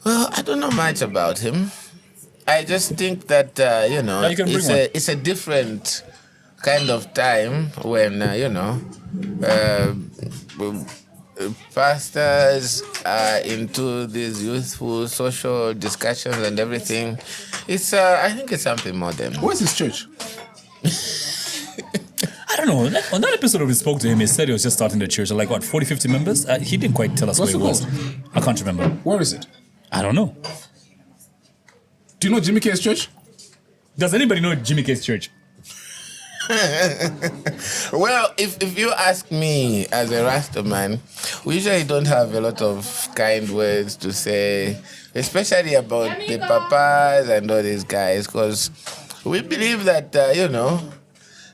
Well, I don't know much about him. I just think that, you can bring one. it's a different kind of time when, pastors are into these youthful social discussions and everything. It's, I think it's something modern. Where's his church? I don't know. On that episode we spoke to him, he said he was just starting the church. Like, 40, 50 members? He didn't quite tell us What's where it was. it I can't remember. Where is it? I don't know. Do you know Jimmy K's church? Does anybody know Jimmy K's church? Well, if you ask me as a Rasta man, we usually don't have a lot of kind words to say, especially about the papas and all these guys, because we believe that,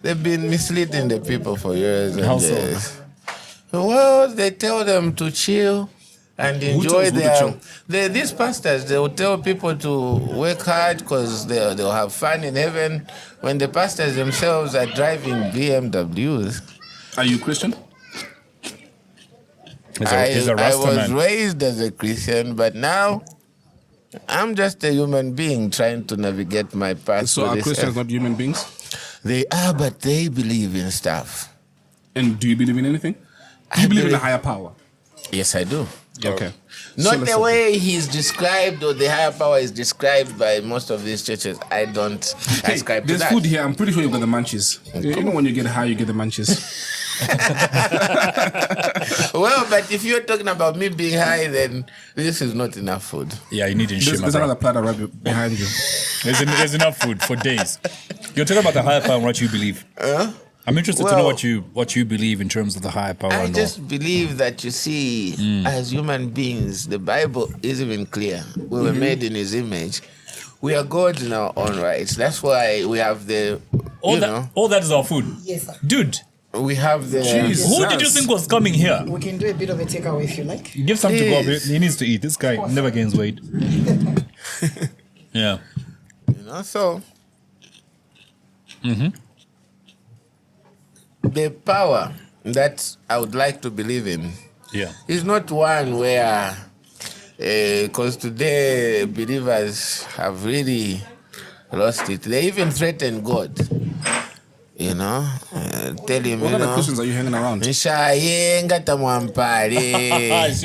they've been misleading the people for years and How so? years. Well, they tell them to chill and enjoy these pastors. They will tell people to work hard because they'll have fun in heaven, when the pastors themselves are driving BMWs. Are you Christian? He's a Rasta I was man. raised as a Christian, but now I'm just a human being trying to navigate my path. So are Christians not human beings? They are, but they believe in stuff. And do you believe in anything? Do you believe in a higher power? Yes, I do. Okay. Not the way he's described or the higher power is described by most of these churches. I don't ascribe to There's that. food here. I'm pretty sure you've got the munchies. Even when you get high, you get the munchies. Well, but if you're talking about me being high, then this is not enough food. Yeah, you need to ensure. There's another platter right behind you. There's enough food for days. You're talking about the higher power and what you believe. I'm interested to know what you believe in terms of the higher power. I just believe that, you see, as human beings, the Bible is even clear. We were made in His image. We are gods in our own rights. That's why we have the, all that is our food. Yes, sir. Dude, we have the... who did you think was coming here? We can do a bit of a takeaway if you like. Give some to Garvey. He needs to eat. This guy never gains weight. Yeah. You know, so... The power that I would like to believe in is not one where... Because today believers have really lost it. They even threaten God. You know, tell him, what kind of Christians are you hanging around? I see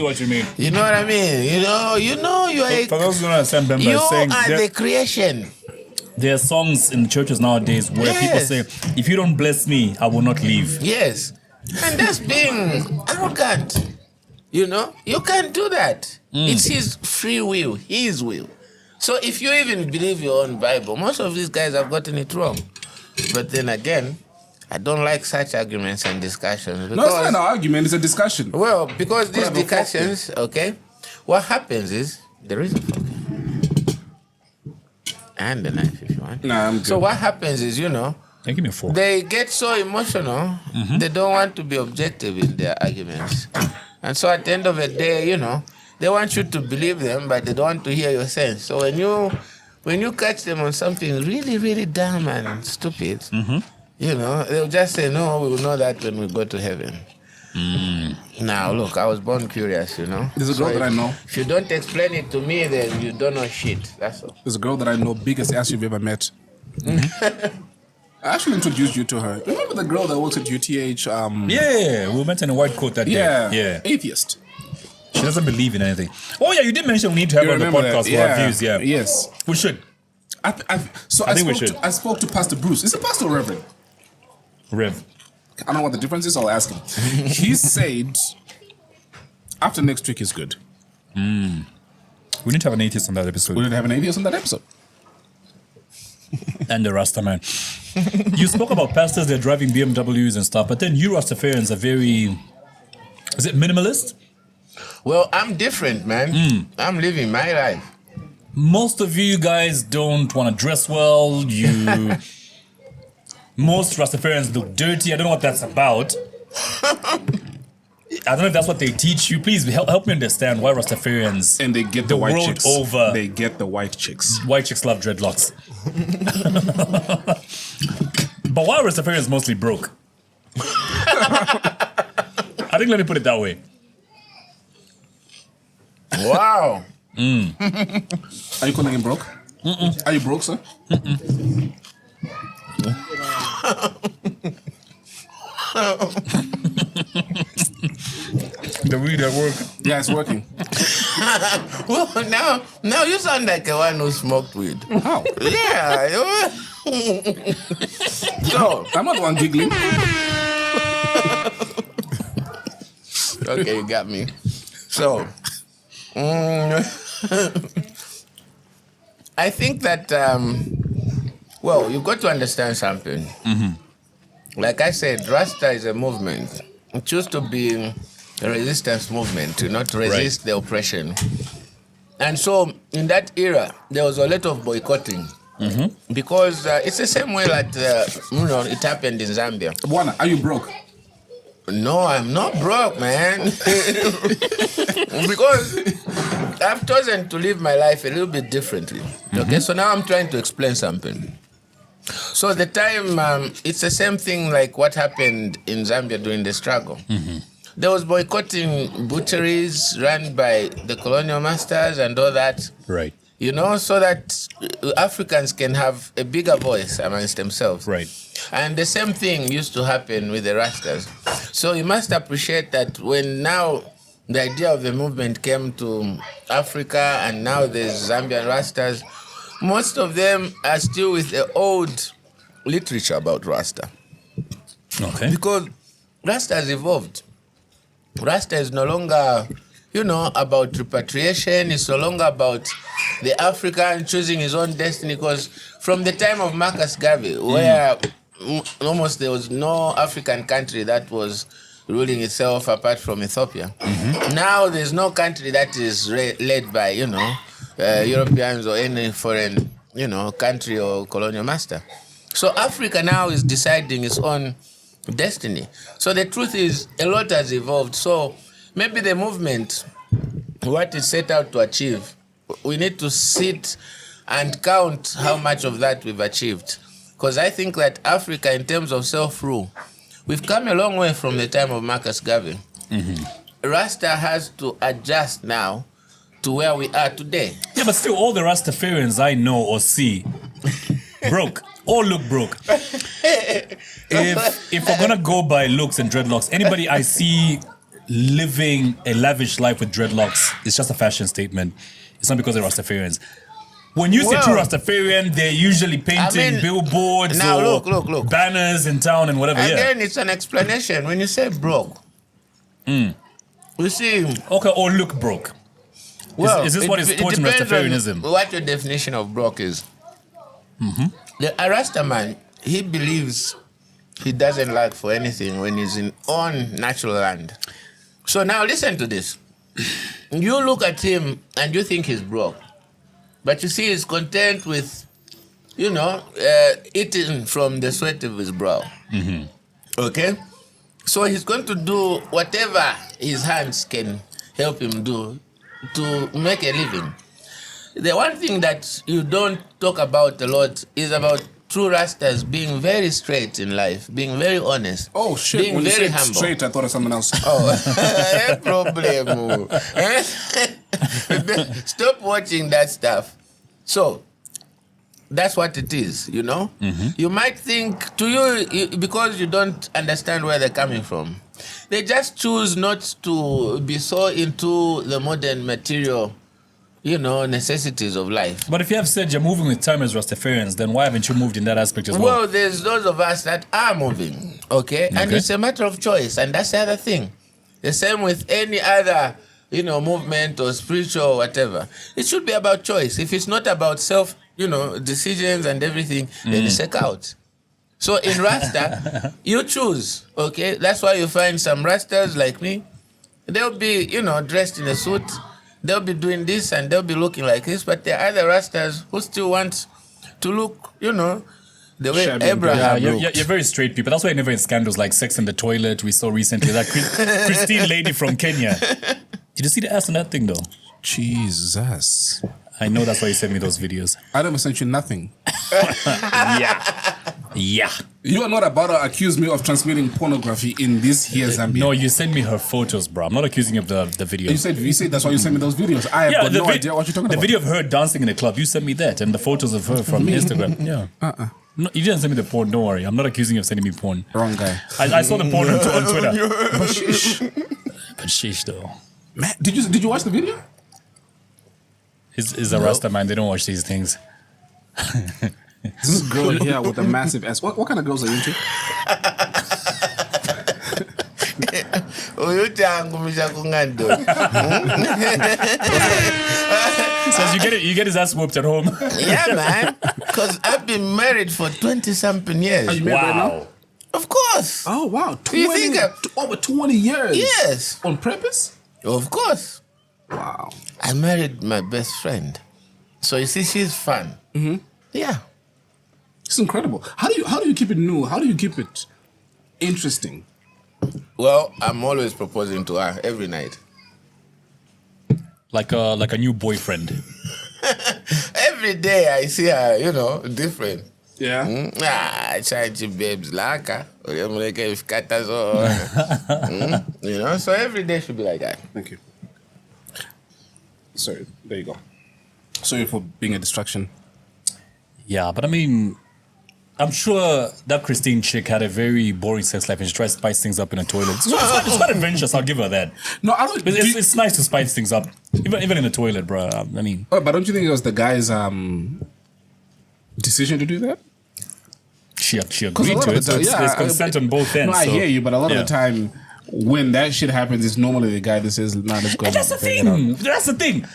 what you mean. You know what I mean? You are for those who don't understand, Bemba you is saying are the creation. There are songs in the churches nowadays where people say, if you don't bless me, I will not leave. Yes. And that's being arrogant. You know, you can't do that. It's His free will, His will. So if you even believe your own Bible, most of these guys have gotten it wrong. But then again, I don't like such arguments and discussions. No, it's not an argument, it's a discussion. Well, because these discussions, what happens is, there is a fork. And the knife if you want. Nah, I'm good. So what happens is, Give me a fork. they get so emotional, they don't want to be objective in their arguments. And so at the end of the day, they want you to believe them, but they don't want to hear your sense. So when you catch them on something really, really dumb and stupid, they'll just say, no, we will know that when we go to heaven. Now, look, I was born curious, There's a girl that I know. If you don't explain it to me, then you don't know shit. That's all. There's a girl that I know, biggest ass you've ever met. I actually introduced you to her. Remember the girl that works at UTH? Yeah, we met in a white coat that day. Yeah. Atheist. She doesn't believe in anything. Oh, yeah, you did mention we need to have her on the podcast for our views, Yes. We should. I think we should. I spoke to Pastor Bruce. Is it Pastor or Reverend? Rev. I don't know what the difference is, I'll ask him. He said, after next week is good. We need to have an atheist on that episode. We need to have an atheist on that episode. And the Rasta man. You spoke about pastors, they're driving BMWs and stuff, but then you Rastafarians are very... Is it minimalist? Well, I'm different, man. I'm living my life. Most of you guys don't want to dress well. Most Rastafarians look dirty. I don't know what that's about. I don't know if that's what they teach you. Please help me understand why Rastafarians and they get the white world chicks. Over. They get the white chicks. White chicks love dreadlocks. But why are Rastafarians mostly broke? I think let me put it that way. Wow. Are you calling him broke? Are you broke, sir? The weed at work. Yeah, it's working. Well, now you sound like a one who smoked weed. How? Yeah. So I'm not the one giggling. Okay, you got me. So, I think that, you've got to understand something. Like I said, Rasta is a movement. It used to be a resistance movement, to not resist the oppression. And so, in that era, there was a lot of boycotting. Because it's the same way that, it happened in Zambia. Bwana, are you broke? No, I'm not broke, man. Because I've chosen to live my life a little bit differently. Okay, so now I'm trying to explain something. So the time, it's the same thing like what happened in Zambia during the struggle. There was boycotting butcheries run by the colonial masters and all that. Right. So that Africans can have a bigger voice amongst themselves. Right. And the same thing used to happen with the Rastas. So you must appreciate that when now the idea of the movement came to Africa and now there's Zambian Rastas, most of them are still with the old literature about Rasta. Okay. Because Rasta has evolved. Rasta is no longer, about repatriation. It's no longer about the African choosing his own destiny. Because from the time of Marcus Garvey, where almost there was no African country that was ruling itself apart from Ethiopia. Now there's no country that is led by, Europeans or any foreign, country or colonial master. So Africa now is deciding its own destiny. So the truth is, a lot has evolved. So maybe the movement, what it set out to achieve, we need to sit and count how much of that we've achieved. Because I think that Africa, in terms of self-rule, we've come a long way from the time of Marcus Garvey. Rasta has to adjust now to where we are today. Yeah, but still, all the Rastafarians I know or see broke. All look broke. If we're gonna go by looks and dreadlocks, anybody I see living a lavish life with dreadlocks, it's just a fashion statement. It's not because they're Rastafarians. When you see true Rastafarian, they're usually painting billboards now or look. banners in town and whatever. Again, it's an explanation. When you say broke, you see... Okay, or look broke. Well, is this what is taught in Rastafarianism? What your definition of broke is? A Rasta man, he believes he doesn't lack for anything when he's in own natural land. So now listen to this. You look at him and you think he's broke. But you see, he's content with, eating from the sweat of his brow. Okay? So he's going to do whatever his hands can help him do to make a living. The one thing that you don't talk about a lot is about true Rastas being very straight in life, being very honest. Oh, shit. Being when very you said humble. Straight, I thought of something else. Oh, problem. Stop watching that stuff. So, that's what it is, You might think, because you don't understand where they're coming from, they just choose not to be so into the modern material, necessities of life. But if you have said you're moving with time as Rastafarians, then why haven't you moved in that aspect as well? Well, there's those of us that are moving, okay? And it's a matter of choice, and that's the other thing. The same with any other, movement or spiritual or whatever. It should be about choice. If it's not about self, decisions and everything, then it's check out. So in Rasta, you choose, okay? That's why you find some Rastas like me. They'll be, dressed in a suit. They'll be doing this and they'll be looking like this. But there are other Rastas who still want to look, the way Shabby. Abraham looked. You're very straight people. That's why I never had scandals like sex in the toilet. We saw recently that Christine lady from Kenya. Did you see the ass on that thing though? Jesus. I know that's why you sent me those videos. I never sent you nothing. Yeah. You are not about to accuse me of transmitting pornography in this here Zambia. No, you sent me her photos, bro. I'm not accusing you of the video. You said that's why you sent me those videos. I have got no idea what you're talking about. The video of her dancing in the club, you sent me that, and the photos of her from Instagram. Yeah. No, you didn't send me the porn, don't worry. I'm not accusing you of sending me porn. Wrong guy. I saw the porn on Twitter. But sheesh though. Man, did you watch the video? He's a Rasta man, they don't watch these things. This girl here with a massive ass. What kind of girls are you into? Says you get his ass whooped at home. Yeah, man. Because I've been married for 20-something years. Are you married right now? Of course. Oh, wow. You think over 20 years? Yes. On purpose? Of course. Wow. I married my best friend. So you see, she's fun. Yeah. It's incredible. How do you keep it new? How do you keep it interesting? Well, I'm always proposing to her every night. Like a new boyfriend. Every day I see her, different. Yeah. Change babes laka. So every day should be like that. Thank you. Sorry, there you go. Sorry for being a distraction. Yeah, but I mean, I'm sure that Christine chick had a very boring sex life and she tried to spice things up in a toilet. It's quite adventurous, I'll give her that. No, I don't. It's nice to spice things up, even in the toilet, bro. I mean. Oh, but don't you think it was the guy's decision to do that? she agreed a lot to of it. the So time- there's consent on both ends. No, I so- hear you, but a lot yeah. of the time, when that shit happens, it's normally the guy that says, "Nah, let's go." And that's the bang it out." thing. That's the thing.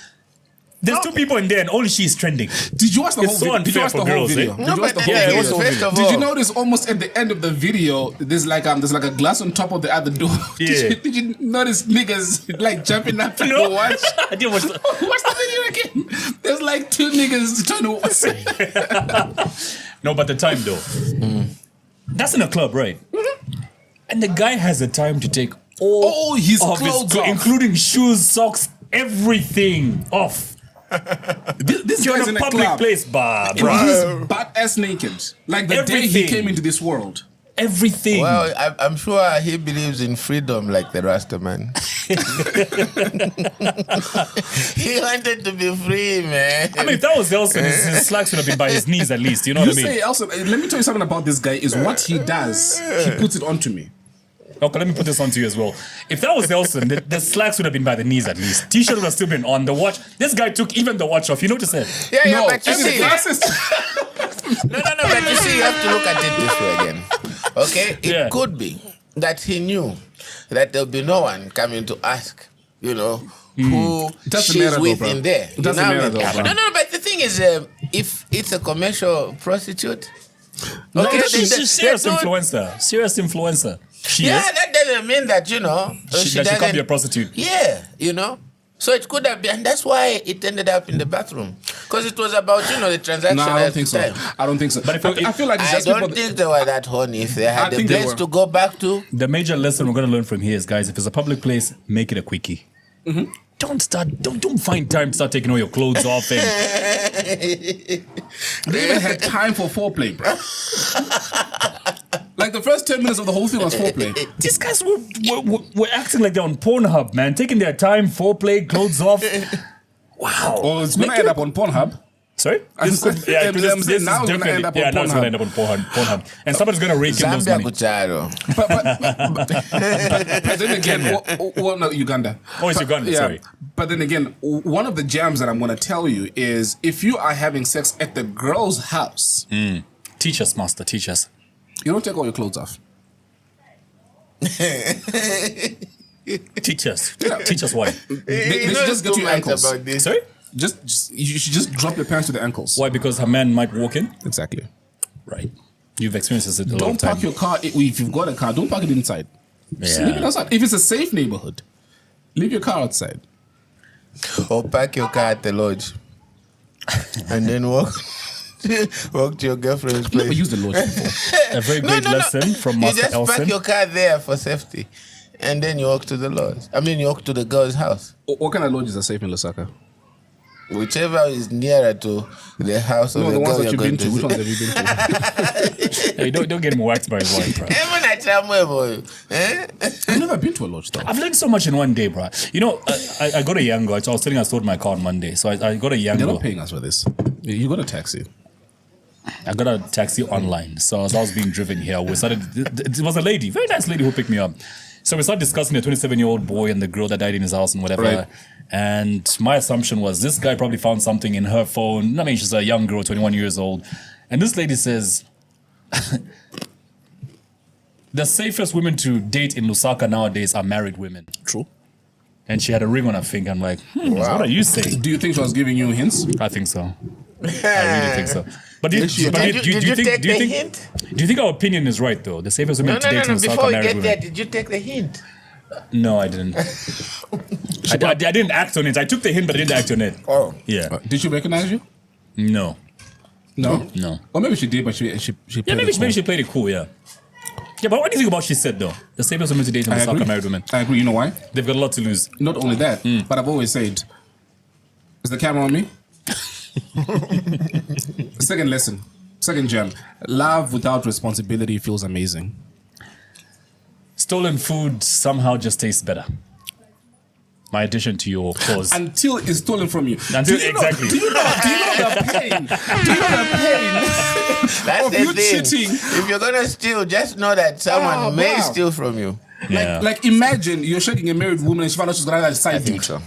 There's two people in there, and only she's trending. Did you watch the It's whole so video? Did you unfair watch the for whole girls, video? eh? Did No, you watch but the the whole thing video? is, first of Did you all- notice almost at the end of the video, there's like a glass on top of the other door? Yeah. Did you notice niggas like jumping up to No. watch? I didn't watch the- Watch the video again. There's like two niggas trying to watch. No, but the time though. That's in a club, right? And the guy has the time to take all his of clothes off. including shoes, socks, everything off. This You're guy's in in a a public club. place, bah, And bruh. he's butt-ass naked. Like the day he Everything. came into this world. Everything. Well, I'm sure he believes in freedom like the Rasta man. He wanted to be free, man. I mean, if that was Elson, his slacks would have been by his knees at least. You know You what I mean? say also, let me tell you something about this guy is what he does. He puts it onto me. Okay, let me put this on to you as well. If that was Elson, the slacks would have been by the knees at least. T-shirt would have still been on. The watch, this guy took even the watch off. You notice it? Yeah, but you and his see, glasses. no, but you see, you have to look at it this way again. Okay, it Yeah. could be that he knew that there'll be no one coming to ask, who Doesn't she's matter though, with bro. in there. It doesn't matter though, bro. No, but the thing is, if it's a commercial prostitute, No, okay, she's they a serious don't- influencer. Serious influencer. She Yeah, is. that doesn't mean that She doesn't can't be a prostitute. Yeah, So it could have been, and that's why it ended up in the bathroom, because it was about the transaction. No, I at don't think the so. time. I don't think so. But if I feel like it's I just people. don't think they were that horny. If they had I a think they place were. to go back to, The major lesson we're going to learn from here is, guys, if it's a public place, make it a quickie. Don't find time to start taking all your clothes off and They even had time for foreplay, bro. Like the first 10 minutes of the whole thing was foreplay. these guys were acting like they're on Pornhub, man, taking their time, foreplay, clothes off. Wow. Or it's gonna end up on Pornhub. Sorry? I'm saying now it's gonna end up on now it's Pornhub. gonna end up on Pornhub. And somebody's gonna rake in those Zambia money. Kucharo. But then again, well, no, Uganda. Oh, it's Uganda, sorry. But then again, one of the jams that I'm gonna tell you is if you are having sex at the girl's house, Teach us, master, teach us. you don't take all your clothes off. Teach us. Teach us why. They should just get too you much ankles. about this. Sorry? You should just drop your pants to the ankles. Why? Because her man might walk in? Exactly. Right. You've experienced this a lot of Don't time. park your car if you've got a car. Don't park it inside. Just leave it outside. If it's a safe neighborhood, leave your car outside. Or park your car at the lodge, and then walk to your girlfriend's place. Never used the lodge before. A very great lesson from You Master just park Elson. your car there for safety, and then you walk to the lodge. You walk to the girl's house. What kind of lodges are safe in Lusaka? Whichever is nearer to the house of No, the the ones girl that you're you've been going to. Which to. ones have you been to? Hey, don't get him waxed by his wife, bro. I've never been to a lodge though. I've learned so much in one day, bro. I got a Yango. I was telling you I sold my car on Monday. So I got a They're not Yango. paying us for this. You got a taxi. I got a taxi online. So as I was being driven here, it was a lady, very nice lady who picked me up. So we started discussing the 27-year-old boy and the girl that died in his house and whatever. Right. And my assumption was this guy probably found something in her phone. I mean, she's a young girl, 21 years old. And this lady says, the safest women to date in Lusaka nowadays are married women. True. And she had a ring on her finger. I'm like, what are you saying? Do you think she was giving you hints? I think so. I really think so. But do you Did you take the think hint? do you think our opinion is right though? The safest women to date in Lusaka Before are we married get women. there, did you take the hint? No, I didn't. I didn't act on it. I took the hint, but I didn't act on it. Oh. Yeah. Did she recognize you? No. No. No. Or maybe she did, but she Yeah, played maybe it cool. she played it cool, yeah. Yeah, but what do you think about what she said though? The safest women to date in I Lusaka agree. are married women. I agree. You know why? They've got a lot to lose. Not only that, but I've always said, is the camera on me? Second lesson. Second gem. Love without responsibility feels amazing. Stolen food somehow just tastes better. My addition to your cause. Until it's stolen from you. Until- Do you know- exactly. Do you know the pain? Do you know the pain That's of the you thing. cheating? If you're gonna steal, just know that someone may wow. steal from you. Yeah. Like imagine you're shaking a married woman and she found out she's gonna have a I side think dude. so.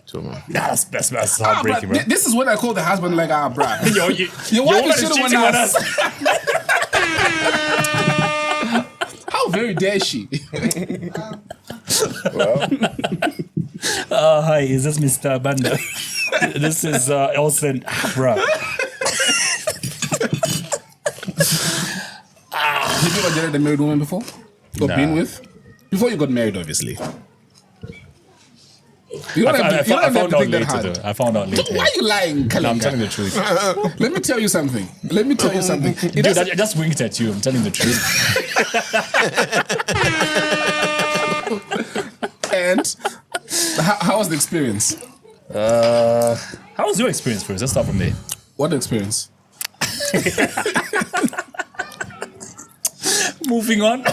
So, man. That's Bruh, heartbreaking, bro. this is when I call the husband like, bruh. Yo, Your wife woman is is cheating cheating on on us. dare she? Hi, is this Mr. Banda? This is Elson. Bruh. Have you ever dated a married woman before? Or been with? Before you got married, obviously. You don't have to think that hard. I found out later. Why are you lying, Kalinga? No, I'm telling the truth. Let me tell you something. Dude, I just winked at you. I'm telling the truth. And how was the experience? How was your experience first? Let's start from there. What experience? Moving on.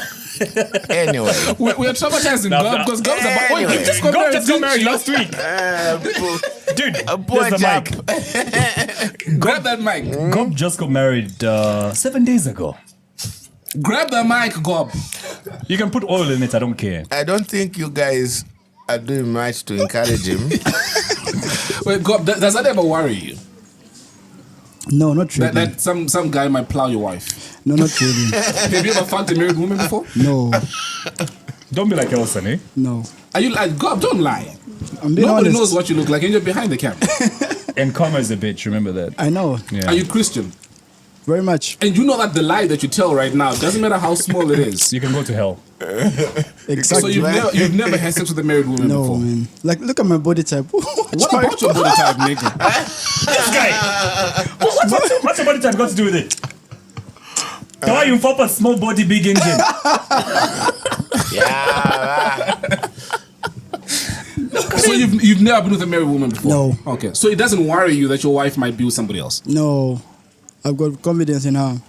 Anyway. We're traumatizing God because God's about... Wait, Anyway. God just got married last week. Dude, Boy, there's the mic. Grab that mic. Gob just got married 7 days ago. Grab the mic, Gob. You can put oil in it, I don't care. I don't think you guys are doing much to encourage him. Wait, Gob, does that ever worry you? No, not really. That some guy might plow your wife? No, not really. Have you ever fucked a married woman before? No, Don't be like Elson, eh? no. Are you like, Gob, don't lie. I'm being Nobody honest. knows what you look like and you're behind the camera. And karma is a bitch, remember that. I know, Yeah. Are you Christian? very much. And you know that the lie that you tell right now, doesn't matter how small it is. You can go to hell. So Exactly. you've never had sex with a married woman No, before? man. Like, look at my body type. What about your body type, nigga? This guy! What's your body type got to do with it? Why you pop a small body, big engine? Yeah. So you've never been with a married woman before? No. Okay. So it doesn't worry you that your wife might be with somebody else? No, I've got confidence in her.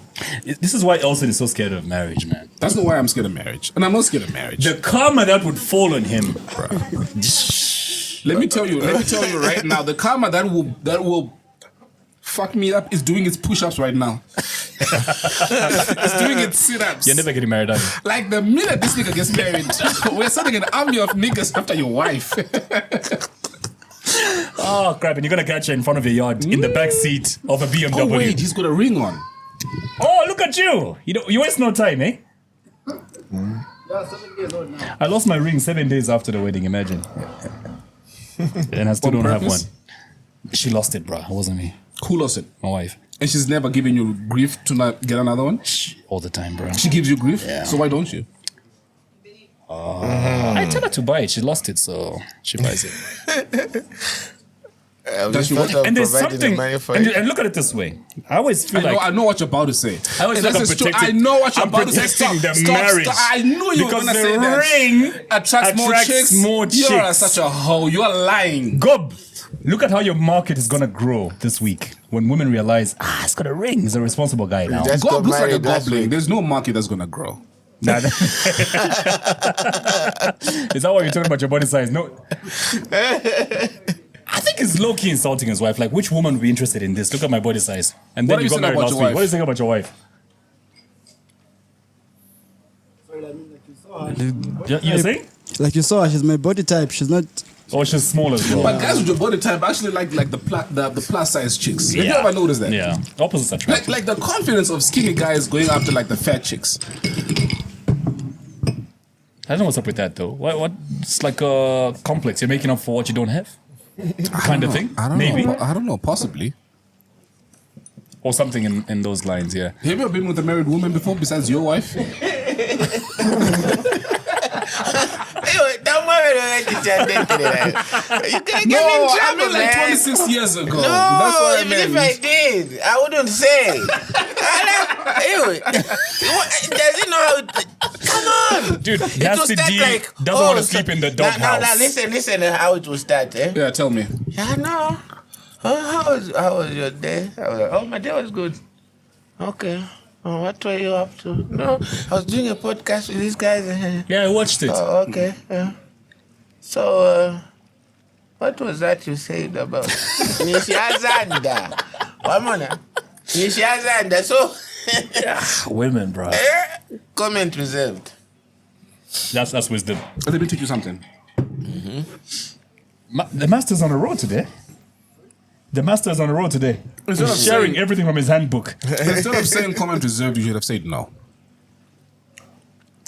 This is why Elson is so scared of marriage, man. That's not why I'm scared of marriage. And I'm not scared of marriage. The karma that would fall on him. Let me tell you right now, the karma that will fuck me up is doing its push-ups right now. It's doing its sit-ups. You're never getting married, are you? Like the minute this nigga gets married, we're sending an army of niggas after your wife. Oh, crap. And you're going to catch her in front of your yard in the back seat of a BMW. Oh wait, he's got a ring on. Oh, look at you. You waste no time, eh? I lost my ring 7 days after the wedding, imagine. And I still On don't have one. purpose? She lost it, bro. It wasn't me. Who lost it? My wife. And she's never given you grief to not get another one? All the time, bro. She gives you grief? Yeah. So why don't you? I tell her to buy it. She lost it, so she buys it. Does she want- And there's providing the something... money for And, it. and look at it this way. I always feel like... I know what you're about to say. I always And feel like this I'm is true. protecting... I know what you're I'm about to say. protecting Stop, the stop, marriage. stop. I knew you were because going to the say that. ring Attracts more chicks. more chicks. You're such a hoe. You're lying. Gob, look at how your market is gonna grow this week when women realize, it's got a ring. He's a responsible guy now. Just God got looks like a married last goblin. week. There's no market that's going to grow. Nah, is that why you're talking about your body size? No. I think it's low-key insulting his wife. Like, which woman would be interested in this? Look at my body size. And What then are you you got saying married about last your week. wife? What do you think about your wife? You're saying? Like you saw, she's my body type. She's not. Or she's small as well. But guys with your body type actually like the plus size chicks. Have you Yeah. ever noticed that? Yeah. Opposites attract. Like the confidence of skinny guys going after like the fat chicks. I don't know what's up with that, though. What? It's like a complex. You're making up for what you don't have? Kind of thing? I don't Maybe. know. I don't know. Possibly. Or something in those lines, yeah. Have you ever been with a married woman before besides your wife? Don't worry about it. You can't get me in trouble, I mean like man. 26 years ago. No, That's what I even meant. if I did, I wouldn't say. Anyway, does he know how? Come on, Dude, It Nasty will start D like, doesn't want to sleep in the doghouse. Now, listen how it will start, eh? Yeah, tell me. Yeah, no. How was your day? I was like, oh, my day was good. Okay. Oh, what were you up to? No, I was doing a podcast with these guys. Yeah, I watched it. Oh, okay. Yeah. So, what was that you said about Nishazanda? Wamona. Nishazanda. So, Women, bro. comment reserved. That's wisdom. Let me teach you something. The master's on the road today. The master is on the road today. Instead of He's sharing saying- everything from his handbook. Instead of saying comment reserved, you should have said no.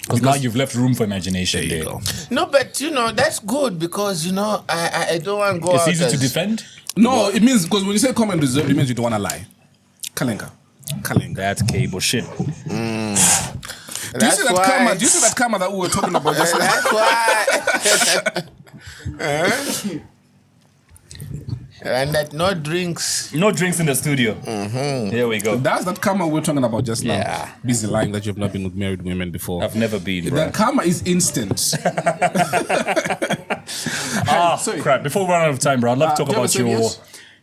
Because now you've left room for imagination there. You go. No, but that's good because I don't want to go. It's out easy to as- defend. No, it means because when you say come and reserve, it means you don't want to lie. Kalenga. That's cable shit. Do you That's see that why- karma? Do you see that karma that we were talking about just now? That's why. And that no drinks. No drinks in the studio. Here we go. That's that karma we were talking about just now. Yeah. Busy lying that you've not been with married women before. I've never been, bro. That karma is instant. Sorry. Crap. Before we run out of time, bro, I'd love to talk do you about have a serious?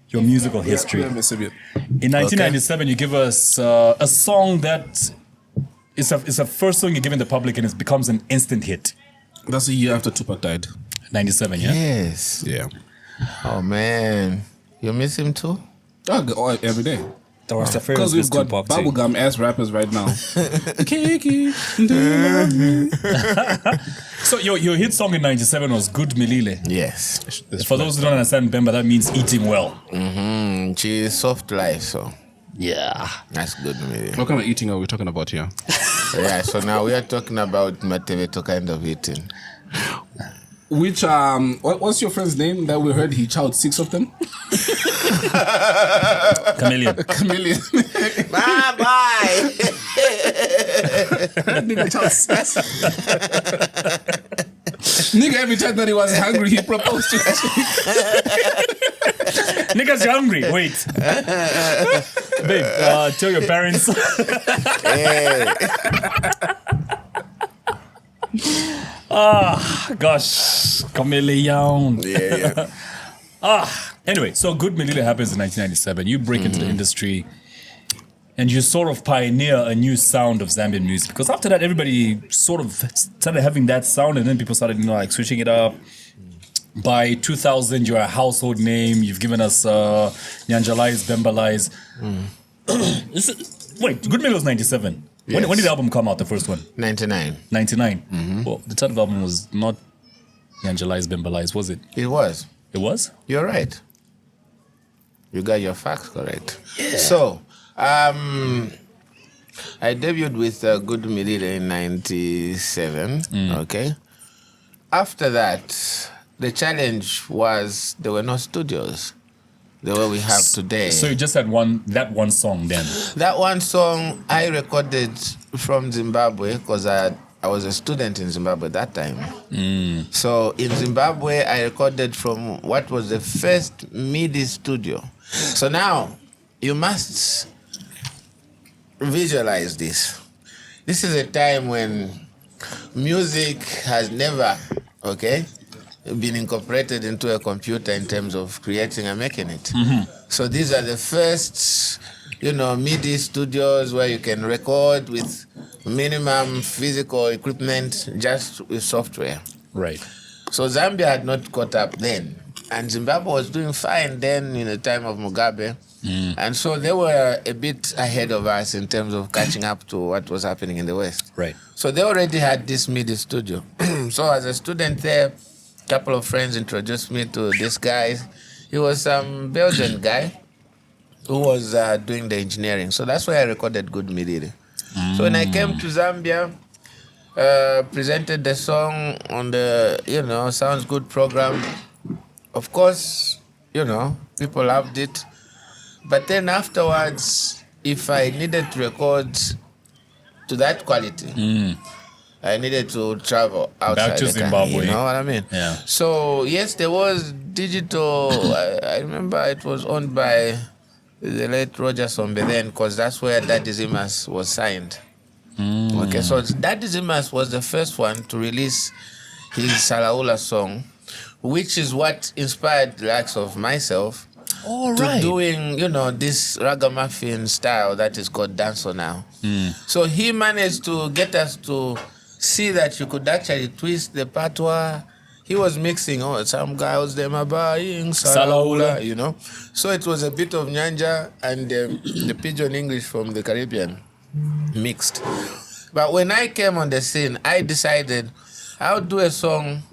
your musical history. Let me see it. In 1997, you give us a song that is a first song you give in the public and it becomes an instant hit. That's a year after Tupac died. 97, yeah? Yes. Yeah. Oh man, you miss him too? Every day. The Rastafarians Because we've got Tupac too. bubblegum ass rappers right now. Kiki, So your hit song in 97 was Good Milile. Yes. For those who don't understand Bemba, that means eating well. She is soft life, so Yeah. that's good. Maybe. What kind of eating are we talking about here? Yeah. So now we are talking about Mateveto kind of eating. Which what's your friend's name that we heard he chowed 6 of them? Chameleon. Chameleon. Bye bye. Nigga chowed 6. Nigga, every time that he was hungry, he proposed to her. Niggas, you're hungry. Wait. Babe, tell your parents. Gosh. Chameleon. Yeah. Anyway, so Good Milile happens in 1997. You break into the industry and you sort of pioneer a new sound of Zambian music. Because after that, everybody sort of started having that sound and then people started, like switching it up. By 2000, you're a household name. You've given us Nyanjalais, Bembalais. Wait, Good Milile was 97. Yes. When did the album come out, the first one? 99. 99. Well, the title of the album was not Nyanjalais, Bembalais, was it? It was. It was? You're right. You got your facts correct. Yeah. So, I debuted with Good Milile in 97. Okay. After that, the challenge was there were no studios the way we have today. So you just had that one song then? That one song I recorded from Zimbabwe because I was a student in Zimbabwe at that time. So in Zimbabwe, I recorded from what was the first MIDI studio. So now, you must visualize this. This is a time when music has never, been incorporated into a computer in terms of creating and making it. So these are the first, MIDI studios where you can record with minimum physical equipment, just with software. Right. So Zambia had not caught up then. And Zimbabwe was doing fine then in the time of Mugabe. And so they were a bit ahead of us in terms of catching up to what was happening in the West. Right. So they already had this MIDI studio. So as a student there, a couple of friends introduced me to this guy. He was some Belgian guy who was doing the engineering. So that's why I recorded Good Milile. So when I came to Zambia, presented the song on the, Sounds Good program. Of course, people loved it. But then afterwards, if I needed to record to that quality, I needed to travel outside Back to the country, Zimbabwe. you know what I mean? Yeah. So, yes, there was digital. I remember it was owned by the late Roger Sombe then, because that's where Daddy Zimas was signed. Okay, so Daddy Zimas was the first one to release his Salaula song, which is what inspired the likes of myself to doing, this ragamuffin style that is called dancehall now. So he managed to get us to see that you could actually twist the patois. He was mixing, some girls, them are buying Salaula, So it was a bit of Nyanja and the Pidgin English from the Caribbean mixed. But when I came on the scene, I decided I would do a song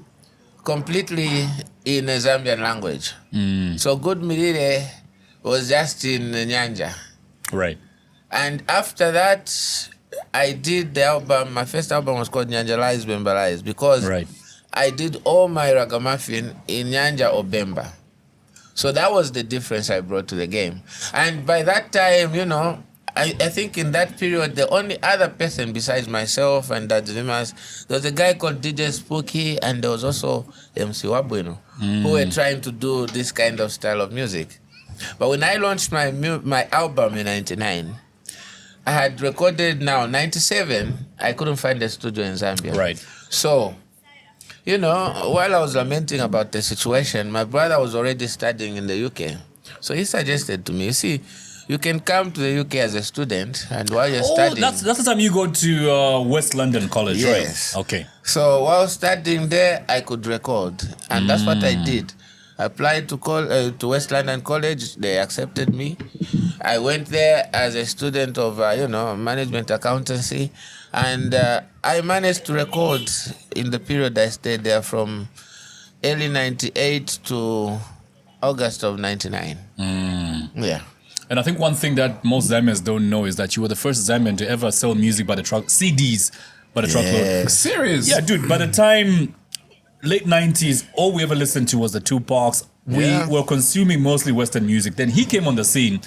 completely in a Zambian language. So Good Milile was just in Nyanja. Right. And after that, I did the album. My first album was called Nyanja Lies Bemba Lies because I did all my ragamuffin in Nyanja or Bemba. So that was the difference I brought to the game. And by that time, you know, I think in that period, the only other person besides myself and Dadzimas, there was a guy called DJ Spooky, and there was also MC Wabueno, who were trying to do this kind of style of music. But when I launched my album in 99, I had recorded 97, I couldn't find a studio in Zambia. Right. So, you know, while I was lamenting about the situation, my brother was already studying in the UK. So he suggested to me, you see, you can come to the UK as a student, and while you're studying... that's the time you go to West London College, yes. right? Okay. So while studying there, I could record, and that's what I did. I applied to West London College. They accepted me. I went there as a student of, management accountancy, and I managed to record in the period I stayed there from early 98 to August of 99. Yeah. And I think one thing that most Zambians don't know is that you were the first Zambian to ever sell music by the truck, CDs by the truckload. Serious? Yeah, dude. By the time late 90s, all we ever listened to was the Tupacs. We were consuming mostly Western music. Then he came on the scene.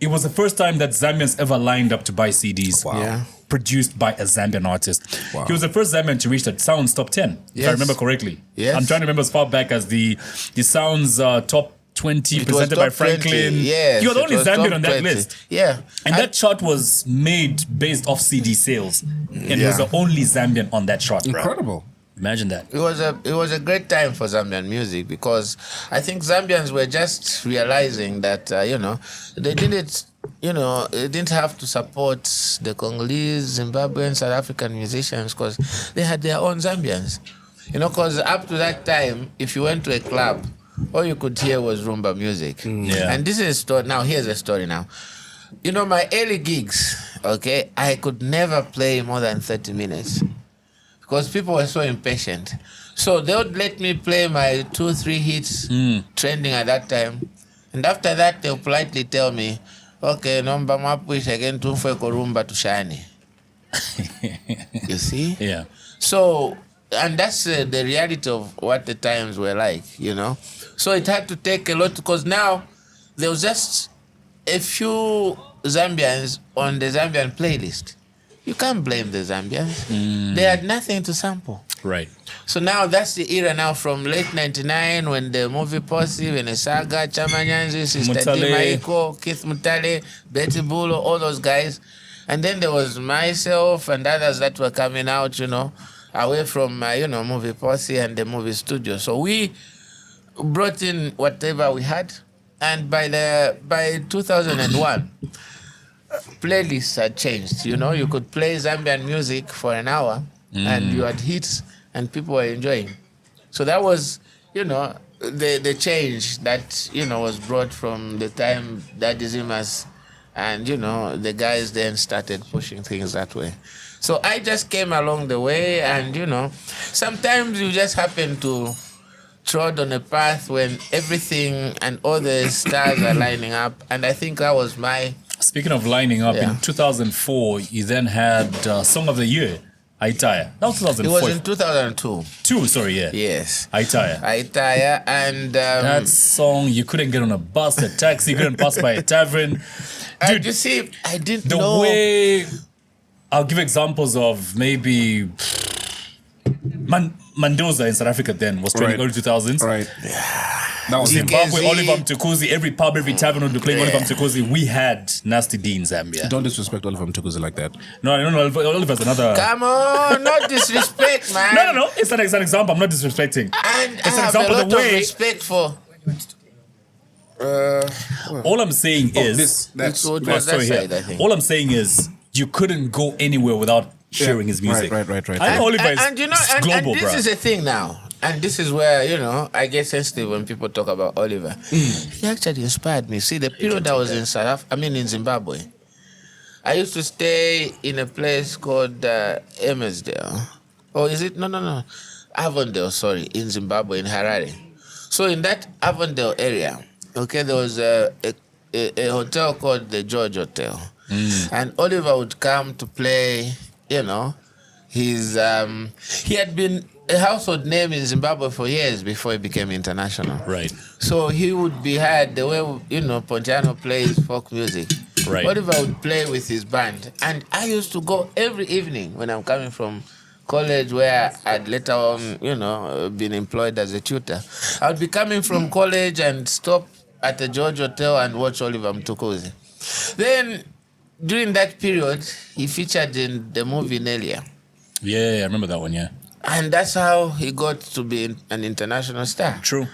It was the first time that Zambians ever lined up to buy CDs. Wow. Yeah. Produced by a Zambian artist. Wow. He was the first Zambian to reach the Sounds Top 10, if I remember correctly. Yes. I'm trying to remember as far back as the Sounds Top 20 presented by Franklin. Yes, You're the only Zambian on that 20. list. Yeah. And that chart was made based off CD sales. And he was the only Zambian on that chart. Incredible. Imagine that. It was a great time for Zambian music because I think Zambians were just realizing that, they didn't have to support the Congolese, Zimbabwean, South African musicians because they had their own Zambians. You know, because up to that time, if you went to a club, all you could hear was rumba music. Yeah. And this is a story. Now, here's a story now. You know, my early gigs, okay, I could never play more than 30 minutes because people were so impatient. So they would let me play my 2-3 hits trending at that time. And after that, they'll politely tell me, okay, number mapuish again, tumfwe korumba tushani. You see? Yeah. So, and that's the reality of what the times were like, you know. So it had to take a lot because now there was just a few Zambians on the Zambian playlist. You can't blame the Zambians. They had nothing to sample. Right. So now that's the era now from late 99 when the movie Posse, Venesaga, Chamanyanzi, Sister Mutale. Dimaiko, Keith Mutale, Betty Bulo, all those guys. And then there was myself and others that were coming out, you know, away from, movie Posse and the movie studio. So we brought in whatever we had. And by 2001, playlists had changed. You know, you could play Zambian music for an hour and you had hits and people were enjoying. So that was, the change that, was brought from the time that Zimas and, the guys then started pushing things that way. So I just came along the way and, sometimes you just happen to trod on a path when everything and all the stars are lining up. And I think that was my... Speaking of lining up, in 2004, you then had Song of the Year, Aitaya. That was 2004. It was in 2002. Sorry, yeah. Yes. Aitaya. And... that song, you couldn't get on a bus, a taxi, you couldn't pass by a tavern. Dude, you see, I didn't know... The way... I'll give examples of maybe... Mendoza in South Africa then was trending early 2000s. Right. That was Zimbabwe, Oliver Mtukudzi, every pub, every tavern would be playing Oliver Mtukudzi. We had Nasty D in Zambia. Don't disrespect Oliver Mtukudzi like that. No, Oliver's another... Come on, not disrespect, man. No. It's an example. I'm not disrespecting. And It's I an have example a of lot the of way... respect for... All I'm saying is... All I'm saying is you couldn't go anywhere without sharing his music. Right. I know Oliver is global, and this bro. is the thing now. And this is where, I get sensitive when people talk about Oliver. He actually inspired me. See, the period I was in in Zimbabwe, I used to stay in a place called Emersdale. Or is it? No. Avondale, sorry, in Zimbabwe, in Harare. So in that Avondale area, okay, there was a hotel called the George Hotel. And Oliver would come to play you know, he had been a household name in Zimbabwe for years before he became international. Right. So he would be heard the way, you know, Pontiano plays folk music. Right. Oliver would play with his band. And I used to go every evening when I'm coming from college, where I'd later on, you know, been employed as a tutor. I would be coming from college and stop at the George Hotel and watch Oliver Mtukudzi. Then, during that period, he featured in the movie Nelia. Yeah, I remember that one, yeah. And that's how he got to be an international star. True.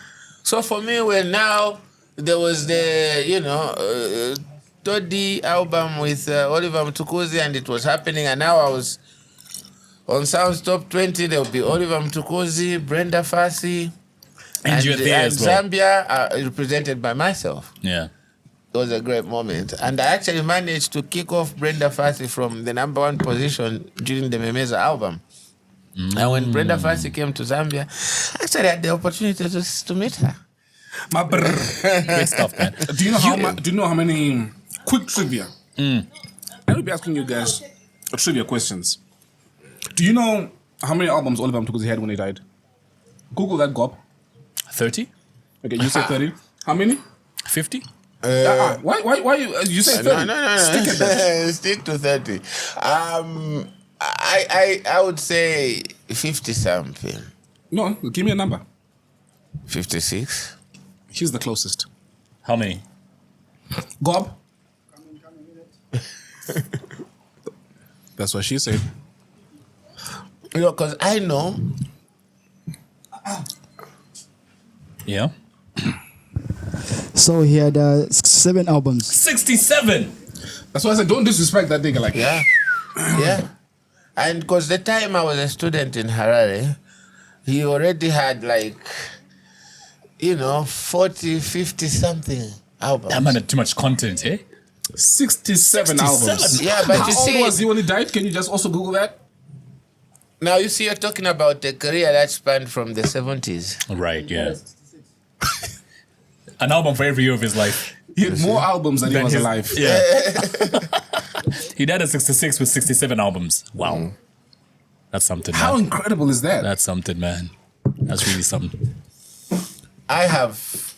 So for me, when now there was the, you know, Toddy album with Oliver Mtukudzi, and it was happening, and now I was on Sounds Top 20, there would be Oliver Mtukudzi, Brenda Fassie, and you're there as well. Zambia represented by myself. Yeah. It was a great moment. And I actually managed to kick off Brenda Fassie from the #1 position during the Memeza album. And when Brenda Fassie came to Zambia, I actually had the opportunity to meet her. Great stuff, man. Do you know how many quick trivia? I will be asking you guys trivia questions. Do you know how many albums Oliver Mtukudzi had when he died? Google that, Gob. 30? Okay, you said 30. How many? 50? Why you say 30? No. Stick at that. Stick to 30. I would say 50 something. No, give me a number. 56. He's the closest. How many? Gob. That's what she said. You know, because I know. Yeah. So he had 7 albums. 67! That's why I said don't disrespect that nigga like Yeah. Yeah. And because the time I was a student in Harare, he already had like, you know, 40, 50 something albums. That man had too much content, eh? 67 albums. Yeah, but How you old see, was he when he died? Can you just also Google that? now you see, you're talking about a career that spanned from the 70s. Right, yeah. An album for every year of his life. He had more albums than he was alive. Yeah. He died at 66 with 67 albums. Wow. That's something, man. How incredible is that? That's something, man. That's really something. I have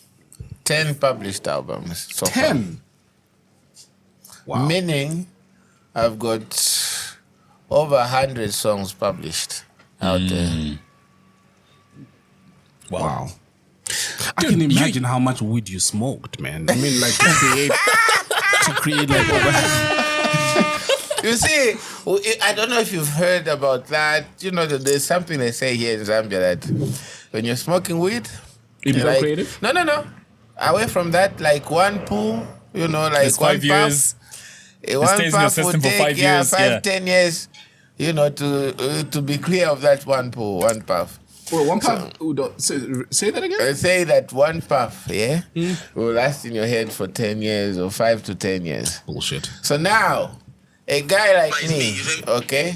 10 published albums. So 10. Wow. Meaning I've got over 100 songs published out there. Wow. I can imagine how much weed you smoked, man. I mean, like to create like over. You see, I don't know if you've heard about that. You know, there's something they say here in Zambia that when you're smoking weed, You become like, creative? No. Away from that, like one pull, you know, like It's 1 5 years. puff. One stays in your puff system will for take 5 years, 10 years, you know, to be clear of that one pull, one puff. Well, one puff. Say that again? I say that one puff, will last in your head for 10 years or 5 to 10 years. Bullshit. So now, a guy like me, okay?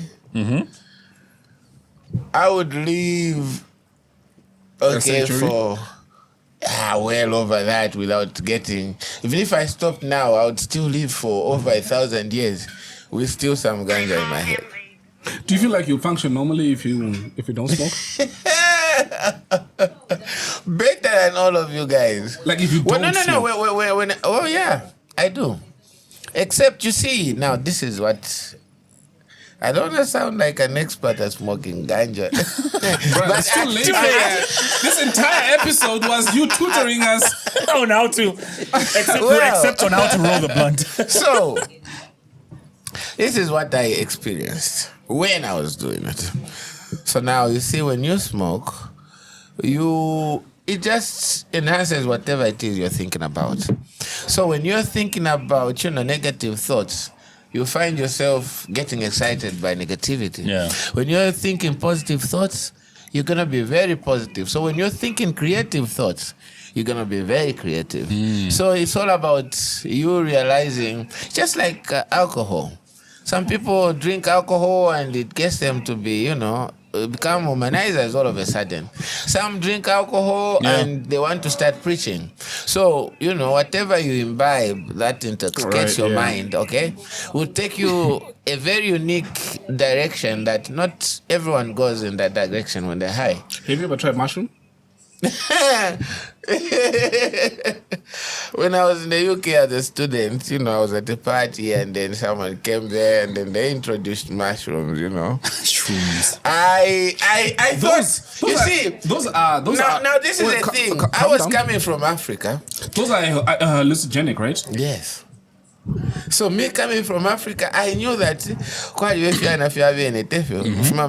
I would leave, okay, for well over that without getting. Even if I stopped now, I would still live for over 1,000 years with still some ganja in my head. Do you feel like you function normally if you don't smoke? Better than all of you guys. Like if you don't no. smoke. Oh yeah, I do. Except you see, now this is what. I don't want to sound like an expert at smoking ganja. Bro, it's too late. This entire episode was you tutoring us on how to, except on how to roll the blunt. So, this is what I experienced when I was doing it. So now you see, when you smoke, it just enhances whatever it is you're thinking about. So when you're thinking about, negative thoughts, you find yourself getting excited by negativity. Yeah. When you're thinking positive thoughts, you're going to be very positive. So when you're thinking creative thoughts, you're going to be very creative. So it's all about you realizing, just like alcohol. Some people drink alcohol and it gets them to be, become womanizers all of a sudden. Some drink alcohol and they want to start preaching. So, whatever you imbibe that intoxicates your mind, okay, will take you a very unique direction that not everyone goes in that direction when they're high. Have you ever tried mushroom? When I was in the UK as a student, I was at a party and then someone came there and then they introduced mushrooms, Shrooms. I thought, now this is the thing. I was coming from Africa. Those are hallucinogenic, right? Yes. So me coming from Africa, I knew that quite if you have any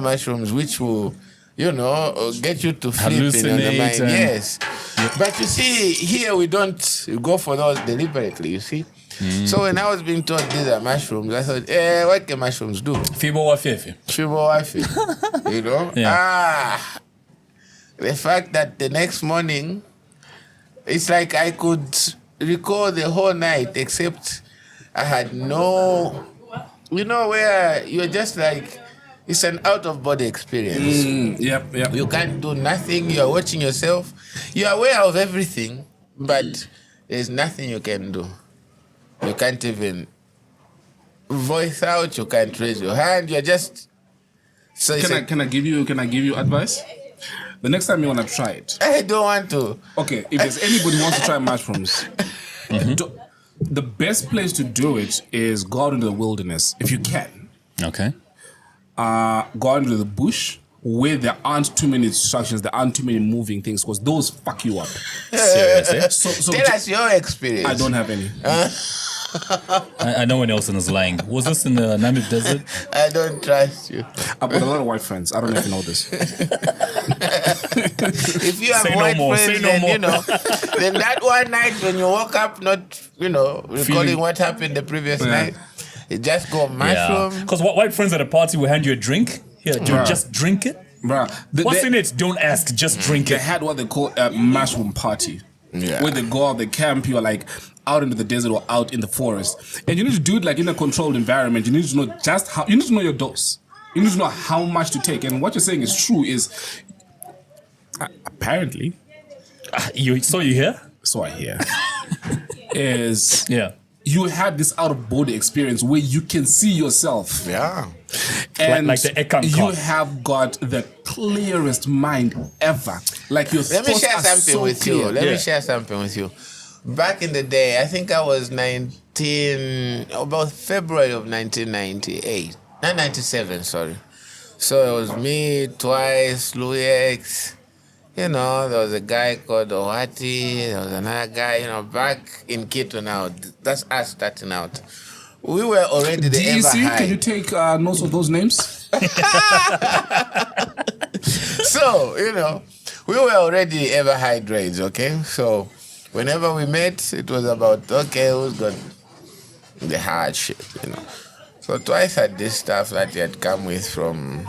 mushrooms which will get you to flipping on the mind. Yes. But you see, here we don't go for those deliberately, you see. So when I was being told these are mushrooms, I thought, what can mushrooms do? Fibo wafifi. Yeah. The fact that the next morning, it's like I could recall the whole night, except I had no, where you're just like, it's an out-of-body experience. Yep. You can't do nothing. You're watching yourself. You're aware of everything, but there's nothing you can do. You can't even voice out. You can't raise your hand. You're just... So can I give you advice? The next time you want to try it. I don't want to. Okay, if there's anybody who wants to try mushrooms, the best place to do it is go out into the wilderness, if you can. Okay. Go out into the bush where there aren't too many distractions, there aren't too many moving things, because those fuck you up. Seriously? So tell us your experience. I don't have any. I know when Nelson is lying. Was this in the Namib Desert? I don't trust you. I've got a lot of white friends. I don't know if you know this. If you have white friends, then, then that one night when you woke up not, recalling what happened the previous night, you just go mushroom. Because white friends at a party will hand you a drink. Here, just drink it. Bruh, What's in it? Don't ask, just drink They it. had what they call a mushroom party. Yeah. Where they go out, they camp, you're like out into the desert or out in the forest. And you need to do it like in a controlled environment. You need to know you need to know your dose. You need to know how much to take. And what you're saying is true is, apparently. You hear? So I hear. Is you had this out-of-body experience where you can see yourself. Yeah. And like the Ekan you car. have got the clearest mind ever. Like your Let me thoughts share are something so with clear. you. Let me share something with you. Back in the day, I think I was about February of 1998. 97, sorry. So it was me, Twice, Louis X. There was a guy called Owati. There was another guy, back in Quito now. That's us starting out. We were already the ever high. Can you take notes of those names? So, we were already ever high grades, okay? So, whenever we met, it was about, okay, who's got the hard shit, So, Twice had this stuff that he had come with from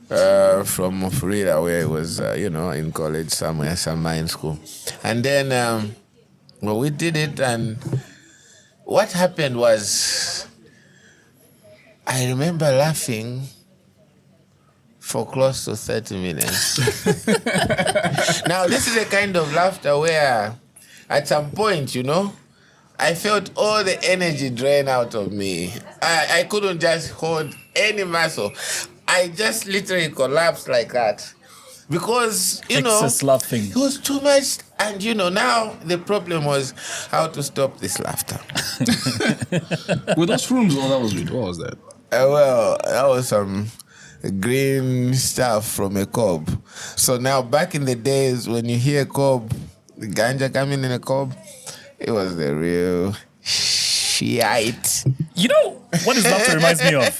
Florida, where he was, in college somewhere, in school. And then, we did it, and what happened was, I remember laughing for close to 30 minutes. Now, this is a kind of laughter where, at some point, I felt all the energy drain out of me. I couldn't just hold any muscle. I just literally collapsed like that. Because, Excess laughing. It was too much. And, now the problem was how to stop this laughter. Were those shrooms or that was weed? What was that? Well, that was some green stuff from a cob. So now, back in the days when you hear cob, the ganja coming in a cob, it was the real shite. You know what this laughter reminds me of?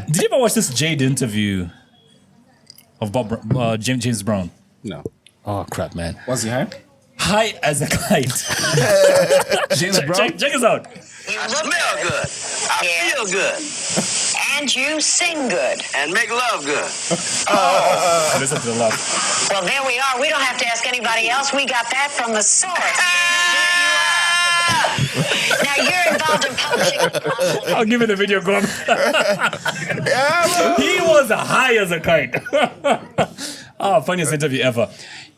Did you ever watch this Jade interview of James Brown? No. Oh, crap, man. Was he high? High as a kite. James Brown? Check us out. You smell good. I feel good. And you sing good. And make love good. Listen to the laugh. Well, there we are. We don't have to ask anybody else. We got that from the source. Now you're involved in publishing. I'll give you the video, Gordon. He was high as a kite. Funniest interview ever.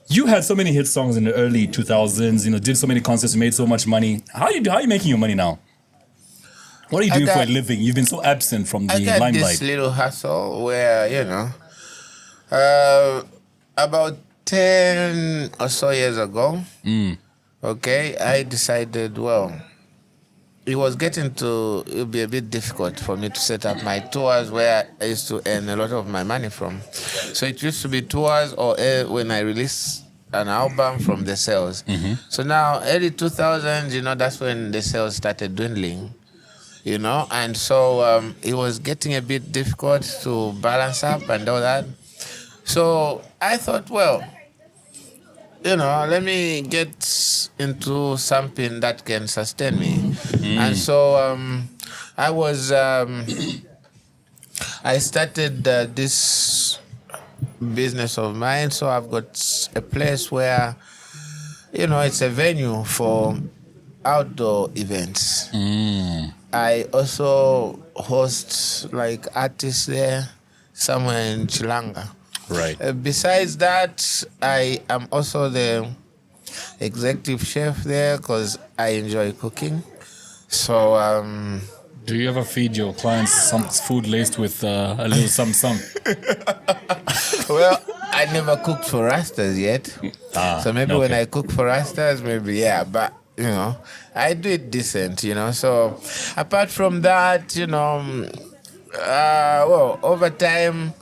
You had so many hit songs in the early 2000s, did so many concerts, you made so much money. How are you making your money now? What are you doing for a living? You've been so absent from the limelight. I got this little hustle where, about 10 or so years ago, okay, I decided, it was getting to be a bit difficult for me to set up my tours where I used to earn a lot of my money from. So it used to be tours or when I release an album from the sales. So now, early 2000s, that's when the sales started dwindling, and so it was getting a bit difficult to balance up and all that. So I thought, let me get into something that can sustain me. And so I started this business of mine. So I've got a place where, it's a venue for outdoor events. I also host like artists there, somewhere in Chilanga. Right. Besides that, I am also the executive chef there because I enjoy cooking. So, do you ever feed your clients some food laced with a little some? Well, I never cooked for Rastas yet. So maybe when I cook for Rastas, maybe, but, I do it decent, So, apart from that, over time,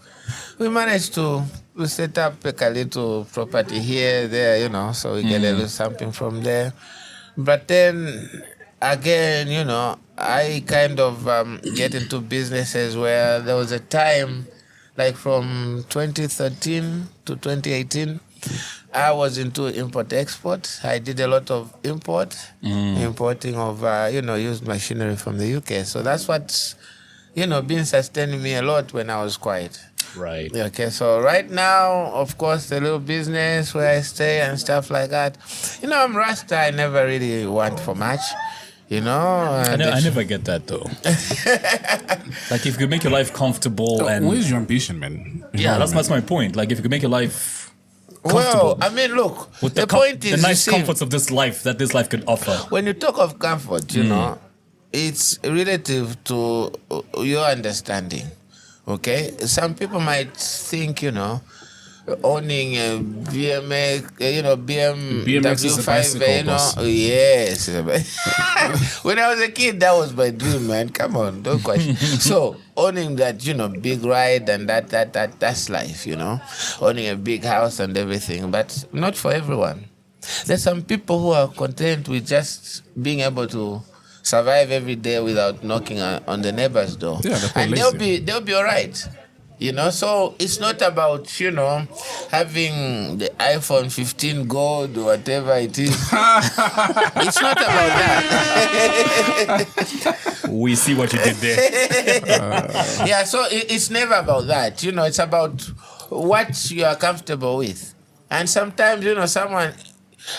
we managed to set up a little property here, there, so we get a little something from there. But then, again, I kind of get into businesses where there was a time, like from 2013 to 2018, I was into import-export. I did a lot of importing of, used machinery from the UK. So that's what's, been sustaining me a lot when I was quiet. Right. Okay, so right now, of course, the little business where I stay and stuff like that. I'm Rasta. I never really want for much, I never get that, though. Like, if you could make your life comfortable and... Where's your ambition, man? Yeah, that's my point. Like, if you could make your life comfortable... Well, I mean, look, with the point is... The nice comforts of this life that this life could offer. When you talk of comfort, it's relative to your understanding. Okay, some people might think, owning a BMW 5, yes. When I was a kid, that was my dream, man. Come on, don't question. So owning that, big ride and that's life, owning a big house and everything, but not for everyone. There's some people who are content with just being able to survive every day without knocking on the neighbor's door. Yeah, and they'll be all right. So it's not about, having the iPhone 15 Gold or whatever it is. It's not about that. We see what you did there. Yeah, so it's never about that. It's about what you are comfortable with. And sometimes,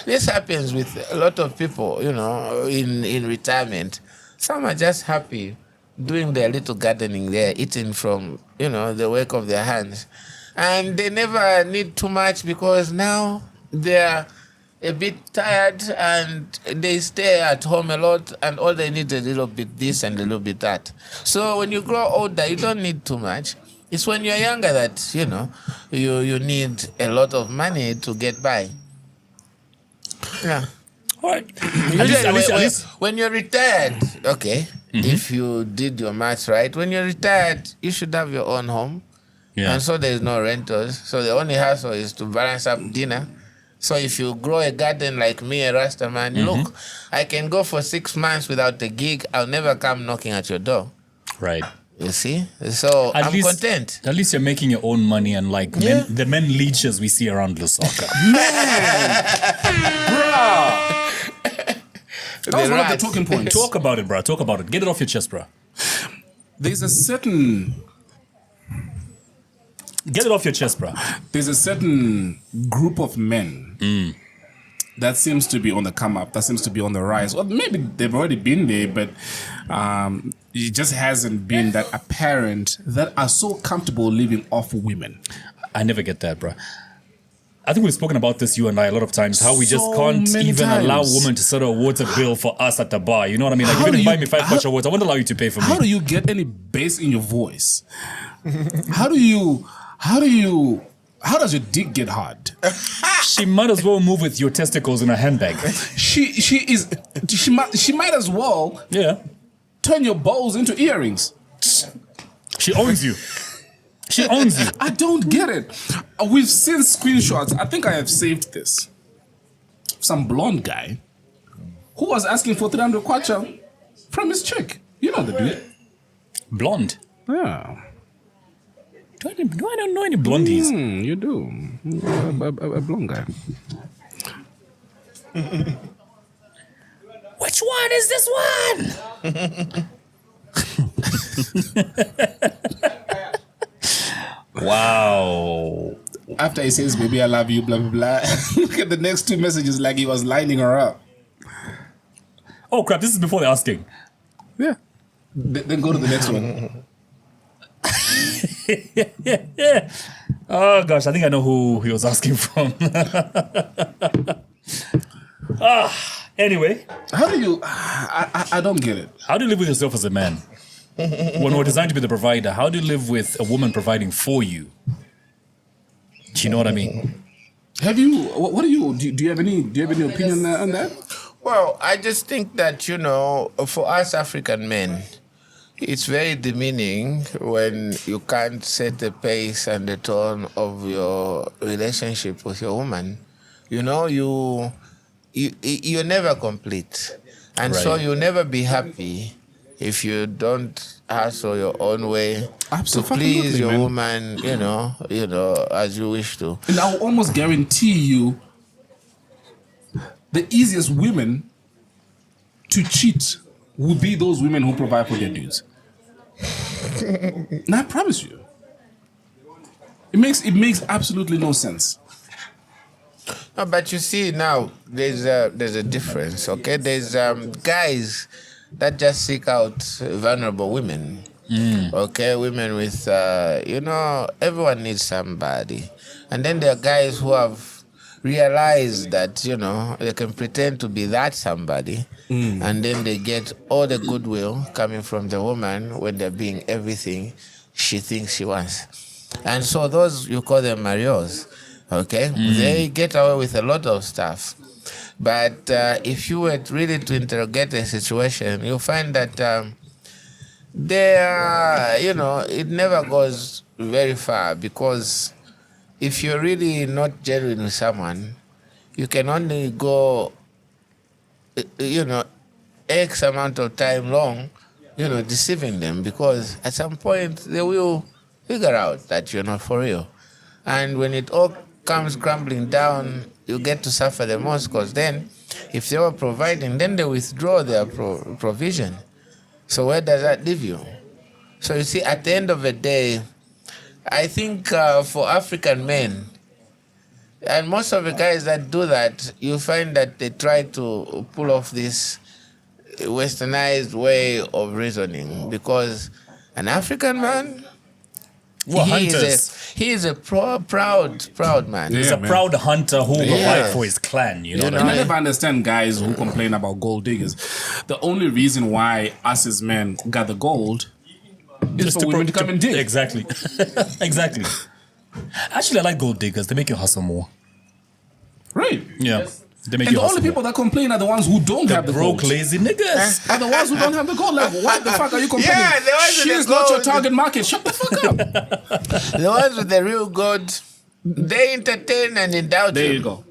this happens with a lot of people, in retirement. Some are just happy doing their little gardening there, eating from, the work of their hands. And they never need too much because now they're a bit tired and they stay at home a lot and all they need is a little bit this and a little bit that. So when you grow older, you don't need too much. It's when you're younger that, you need a lot of money to get by. Yeah. All right. When you're retired, okay, if you did your maths right, when you're retired, you should have your own home. Yeah. And so there's no rentals. So the only hassle is to balance up dinner. So if you grow a garden like me, a Rasta man, look, I can go for 6 months without a gig. I'll never come knocking at your door. Right. You see? So I'm content. At least you're making your own money, and the men leeches we see around Lusaka. Man! Bruh! That was one of the talking points. Talk about it, bro. Talk about it. Get it off your chest, bro. There's a certain... Get it off your chest, bro. There's a certain group of men that seems to be on the come up. That seems to be on the rise. Well, maybe they've already been there, but it just hasn't been that apparent that are so comfortable living off women. I never get that, bro. I think we've spoken about this, you and I, a lot of times, how we just can't even allow women to settle a water bill for us at the bar. You know what I mean? Like, if you buy me 5 bucks of water, I won't allow you to pay for me. How do you get any bass in your voice? How does your dick get hard? She might as well move with your testicles in a handbag. She might as well turn your balls into earrings. She owns you. She owns you. I don't get it. We've seen screenshots. I think I have saved this. Some blonde guy who was asking for 300 kwacha from his chick. You know the dude. Blonde? Yeah. Do I don't know any blondies? You do. A blonde guy. Which one is this one? Wow. After he says, baby, I love you, blah, blah, blah. Look at the next 2 messages like he was lining her up. Oh, crap. This is before the asking. Yeah. Then go to the next one. Yeah. Oh, gosh. I think I know who he was asking from. Anyway. How do you... I don't get it. How do you live with yourself as a man? When we're designed to be the provider, how do you live with a woman providing for you? Do you know what I mean? Have you... What do you have any opinion on that? Well, I just think that, for us African men, it's very demeaning when you can't set the pace and the tone of your relationship with your woman. You're never complete. And so you'll never be happy if you don't hustle your own way to please your woman, as you wish to. And I'll almost guarantee you the easiest women to cheat will be those women who provide for their dudes. And I promise you. It makes absolutely no sense. No, but you see now, there's a difference, okay? There's guys that just seek out vulnerable women, okay? Women with, everyone needs somebody. And then there are guys who have realized that, they can pretend to be that somebody, and then they get all the goodwill coming from the woman when they're being everything she thinks she wants. And so those, you call them Marios, okay? They get away with a lot of stuff. But if you were really to interrogate the situation, you'll find that it never goes very far, because if you're really not genuine with someone, you can only go, X amount of time long, deceiving them, because at some point they will figure out that you're not for real. And when it all comes crumbling down, you get to suffer the most, because then if they were providing, then they withdraw their provision. So where does that leave you? So you see, at the end of the day, I think for African men, and most of the guys that do that, you find that they try to pull off this westernized way of reasoning, because an African man, he is a proud man. He's a proud hunter who will fight for his clan. I never understand guys who complain about gold diggers. The only reason why us as men got the gold is just for women to come and dig. Exactly. Exactly. Actually, I like gold diggers. They make you hustle more. Right. Yeah. They make and you the only people that complain are the ones who don't have the gold. Broke, lazy niggas. Are the ones who don't have the gold. Like, what the fuck are you complaining? Yeah, the ones with She's the not gold. your target market. Shut the fuck up. The ones with the real gold, they entertain and indulge. There you go.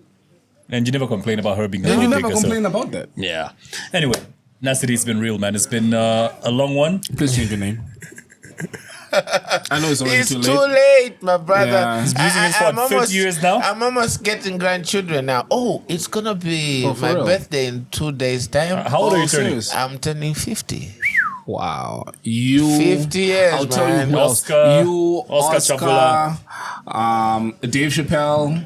And you never complain about her being a And gold you digger. never complain about that. Yeah. Anyway, Nasty, it's been real, man. It's been a long one. Please change your name. I know it's already It's too too late. late, my brother. Yeah. He's been using this for 50 years now. I'm almost getting grandchildren now. Oh, it's gonna be my real? birthday in 2 days' time. How old are you turning? serious? I'm turning 50. Wow. You 50 years, I'll tell you man. who else. Oscar- You, Oscar Dave Chappelle.